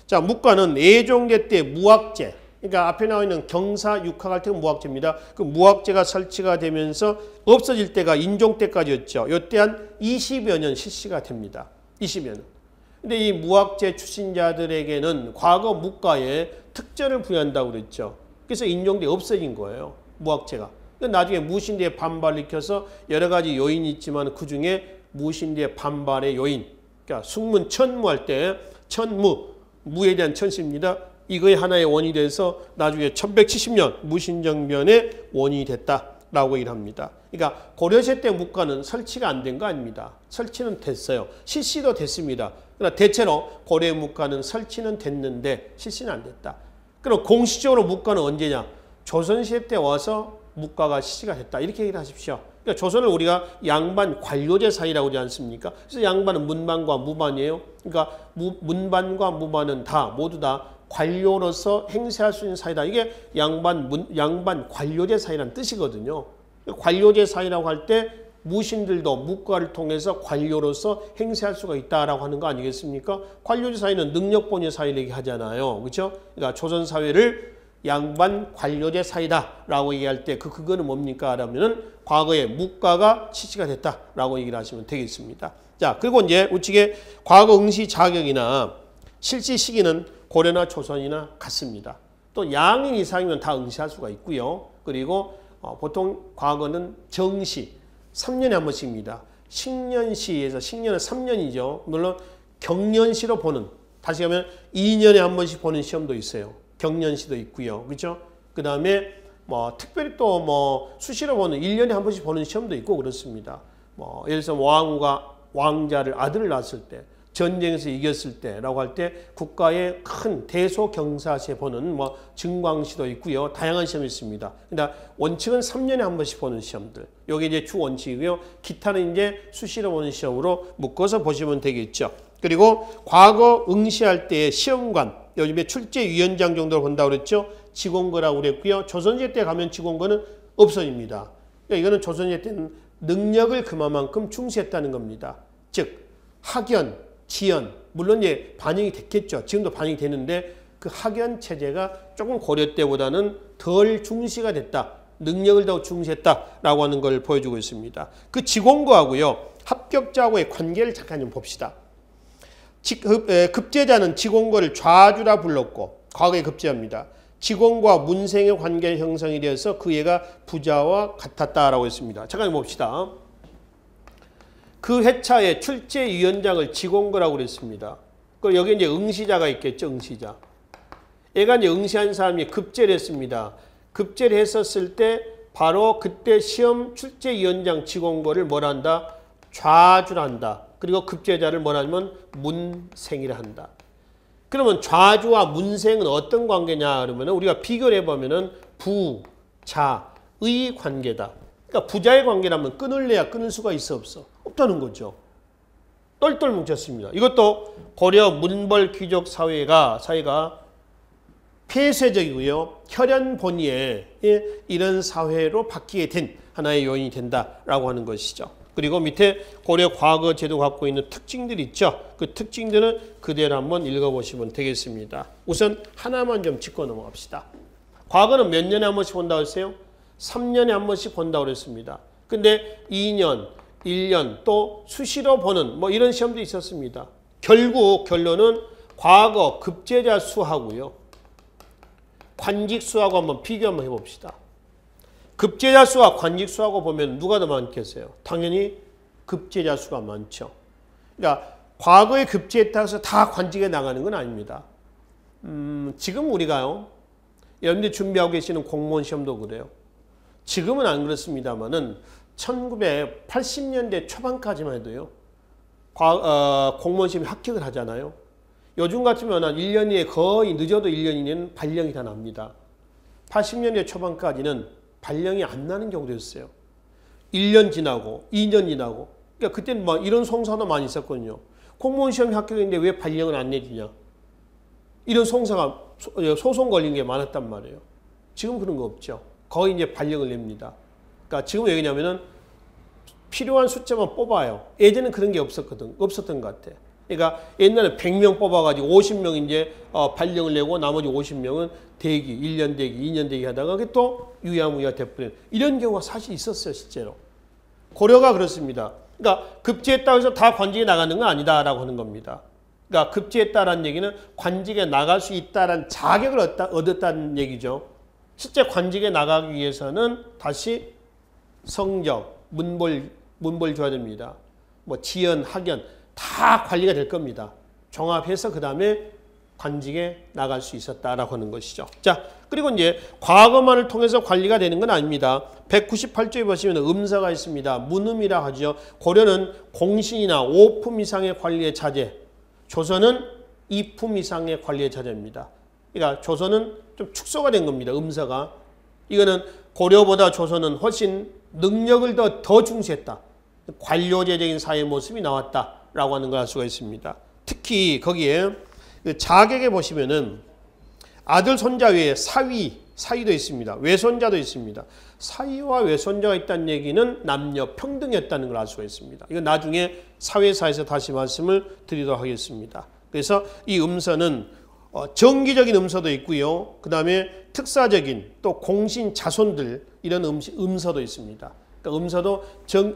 자, 무과는 예종대 때 무학제, 그러니까 앞에 나와 있는 경사, 육학 할 때가 무학제입니다. 그 무학제가 설치가 되면서 없어질 때가 인종 때까지였죠. 이때 한 20여 년 실시가 됩니다. 20여 년. 근데 이 무학제 출신자들에게는 과거 무과에 특전을 부여한다고 그랬죠. 그래서 인종대 없어진 거예요. 무학제가. 나중에 무신대에 반발을 일으켜서 여러 가지 요인이 있지만 그중에 무신대의 반발의 요인, 그러니까 숙문 천무할 때 천무, 무에 대한 천시입니다. 이거의 하나의 원이 돼서 나중에 1170년 무신정변의 원인이 됐다라고 얘기를 합니다. 그러니까 고려시대 때 무과는 설치가 안 된 거 아닙니다. 설치는 됐어요. 실시도 됐습니다. 그러나 대체로 고려 무과는 설치는 됐는데 실시는 안 됐다. 그럼 공식적으로 무과는 언제냐? 조선시대 때 와서 무과가 실시가 됐다. 이렇게 얘기를 하십시오. 그러니까 조선을 우리가 양반 관료제 사이라고 하지 않습니까? 그래서 양반은 문반과 무반이에요. 그러니까 문반과 무반은 모두 다 관료로서 행세할 수 있는 사이다. 이게 양반 관료제 사이라는 뜻이거든요. 관료제 사이라고 할 때 무신들도 무과를 통해서 관료로서 행세할 수가 있다라고 하는 거 아니겠습니까? 관료제 사이는 능력본의 사이를 얘기하잖아요. 그렇죠? 그러니까 조선 사회를 양반 관료제 사이다라고 얘기할 때 그거는 뭡니까? 라면은 과거에 무과가 실시가 됐다라고 얘기를 하시면 되겠습니다. 자, 그리고 이제 우측에 과거 응시 자격이나 실시 시기는 고려나 조선이나 같습니다. 또 양인 이상이면 다 응시할 수가 있고요. 그리고 보통 과거는 정시 3년에 한 번씩입니다. 식년시에서 식년은 3년이죠. 물론 경년시로 보는, 다시 하면 2년에 한 번씩 보는 시험도 있어요. 경년시도 있고요. 그렇죠? 그 다음에 특별히 또 수시로 보는 1년에 한 번씩 보는 시험도 있고 그렇습니다. 예를 들어서 왕후가 왕자를 아들을 낳았을 때, 전쟁에서 이겼을 때라고 할 때 국가의 큰 대소경사시에 보는 증광시도 있고요. 다양한 시험이 있습니다. 그러니까 원칙은 3년에 한 번씩 보는 시험들. 이게 이제 주 원칙이고요. 기타는 이제 수시로 보는 시험으로 묶어서 보시면 되겠죠. 그리고 과거 응시할 때의 시험관, 요즘에 출제위원장 정도로 본다고 그랬죠. 직원거라고 그랬고요. 조선시대 때 가면 직원거는 없어집니다. 그러니까 이거는 조선시대 때는 능력을 그만큼 충시했다는 겁니다. 즉 학연, 지연, 물론 이제 반영이 됐겠죠. 지금도 반영이 되는데 그 학연 체제가 조금 고려 때보다는 덜 중시가 됐다. 능력을 더 중시했다라고 하는 걸 보여주고 있습니다. 그 직원고하고요. 합격자하고의 관계를 잠깐 좀 봅시다. 급제자는 직원고를 좌주라 불렀고 과거에 급제합니다. 직원과 문생의 관계 형성이 되어서 그 애가 부자와 같았다라고 했습니다. 잠깐 봅시다. 그 회차의 출제위원장을 직원거라고 그랬습니다. 그리고 여기 이제 응시자가 있겠죠, 응시자. 얘가 이제 응시한 사람이 급제를 했습니다. 급제를 했었을 때 바로 그때 시험 출제위원장 직원고를 뭘 한다? 좌주를 한다. 그리고 급제자를 뭐라면 문생이라 한다. 그러면 좌주와 문생은 어떤 관계냐 그러면 우리가 비교를 해보면은 부자의 관계다. 그러니까 부자의 관계라면 끊을래야 끊을 수가 있어 없어? 없다는 거죠. 똘똘 뭉쳤습니다. 이것도 고려 문벌 귀족 사회가 폐쇄적이고요. 혈연본의에 이런 사회로 바뀌게 된 하나의 요인이 된다라고 하는 것이죠. 그리고 밑에 고려 과거 제도가 갖고 있는 특징들이 있죠. 그 특징들은 그대로 한번 읽어보시면 되겠습니다. 우선 하나만 좀 짚고 넘어갑시다. 과거는 몇 년에 한 번씩 본다고 했어요? 3년에 한 번씩 본다고 그랬습니다. 근데 2년, 1년 또 수시로 보는 뭐 이런 시험도 있었습니다. 결국 결론은 과거 급제자 수하고요. 관직 수하고 한번 비교 한번 해봅시다. 급제자 수와 관직 수하고 보면 누가 더 많겠어요? 당연히 급제자 수가 많죠. 그러니까 과거에 급제했다고 해서 다 관직에 나가는 건 아닙니다. 지금 우리가요. 여러분들이 준비하고 계시는 공무원 시험도 그래요. 지금은 안 그렇습니다만은 1980년대 초반까지만 해도요. 공무원 시험에 합격을 하잖아요. 요즘 같으면 한 1년 이에 거의 늦어도 1년 이내는 발령이 다 납니다. 80년대 초반까지는 발령이 안 나는 경우도 있어요. 1년 지나고 2년 지나고. 그러니까 그때는 막 이런 송사도 많이 있었거든요. 공무원 시험에 합격했는데 왜 발령을 안 내주냐. 이런 송사가 소송 걸린 게 많았단 말이에요. 지금 그런 거 없죠. 거의 이제 발령을 냅니다. 그러니까 지금 왜 그러냐면은 필요한 숫자만 뽑아요. 예전에는 그런 게 없었던 것 같아. 그러니까 옛날에 100명 뽑아가지고 50명 이제 발령을 내고 나머지 50명은 대기, 1년 대기, 2년 대기 하다가 그게 또 유야무야 돼버리는 이런 경우가 사실 있었어요, 실제로. 고려가 그렇습니다. 그러니까 급제했다고 해서 다 관직에 나가는 건 아니다라고 하는 겁니다. 그러니까 급제했다라는 얘기는 관직에 나갈 수 있다라는 자격을 얻었다는 얘기죠. 실제 관직에 나가기 위해서는 다시 성적, 문벌 줘야 됩니다. 뭐 지연, 학연 다 관리가 될 겁니다. 종합해서 그 다음에 관직에 나갈 수 있었다라고 하는 것이죠. 자, 그리고 이제 과거만을 통해서 관리가 되는 건 아닙니다. 198조에 보시면 음서가 있습니다. 문음이라 하죠. 고려는 공신이나 5품 이상의 관리의 자제, 조선은 2품 이상의 관리의 자제입니다. 그러니까 조선은 좀 축소가 된 겁니다. 음서가. 이거는 고려보다 조선은 훨씬 능력을 더 중시했다. 관료제적인 사회의 모습이 나왔다라고 하는 걸 알 수가 있습니다. 특히 거기에 자객에 보시면은 아들 손자 외에 사위도 있습니다. 외손자도 있습니다. 사위와 외손자가 있다는 얘기는 남녀 평등이었다는 걸 알 수가 있습니다. 이건 나중에 사회사에서 다시 말씀을 드리도록 하겠습니다. 그래서 이 음서는 정기적인 음서도 있고요. 그 다음에 특사적인 또 공신 자손들 이런 음서도 있습니다. 그러니까 음서도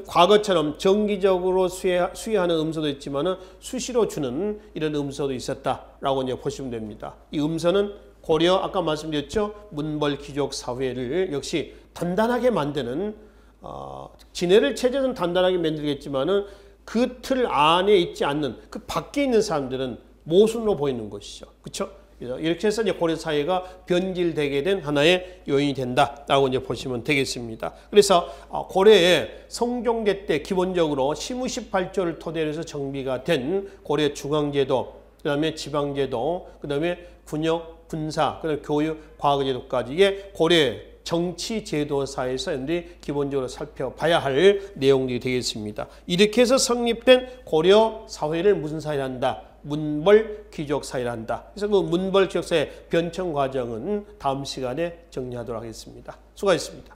과거처럼 정기적으로 수여하는 음서도 있지만은 수시로 주는 이런 음서도 있었다라고 이제 보시면 됩니다. 이 음서는 고려 아까 말씀드렸죠 문벌 귀족 사회를 역시 단단하게 만드는 지네를 체제는 단단하게 만들겠지만은 그 틀 안에 있지 않는 그 밖에 있는 사람들은 모순으로 보이는 것이죠. 그렇죠? 이렇게 해서 이제 고려 사회가 변질되게 된 하나의 요인이 된다라고 이제 보시면 되겠습니다. 그래서 고려의 성종대 때 기본적으로 시무 18조를 토대로 해서 정비가 된 고려 중앙제도, 그다음에 지방제도, 그다음에 군역, 군사, 그다음에 교육, 과거제도까지의 고려의 정치제도사에서 여러분들이 기본적으로 살펴봐야 할 내용들이 되겠습니다. 이렇게 해서 성립된 고려 사회를 무슨 사회를 한다? 문벌 귀족 사회를 한다. 그래서 그 문벌 귀족 사회 변청 과정은 다음 시간에 정리하도록 하겠습니다. 수고하셨습니다.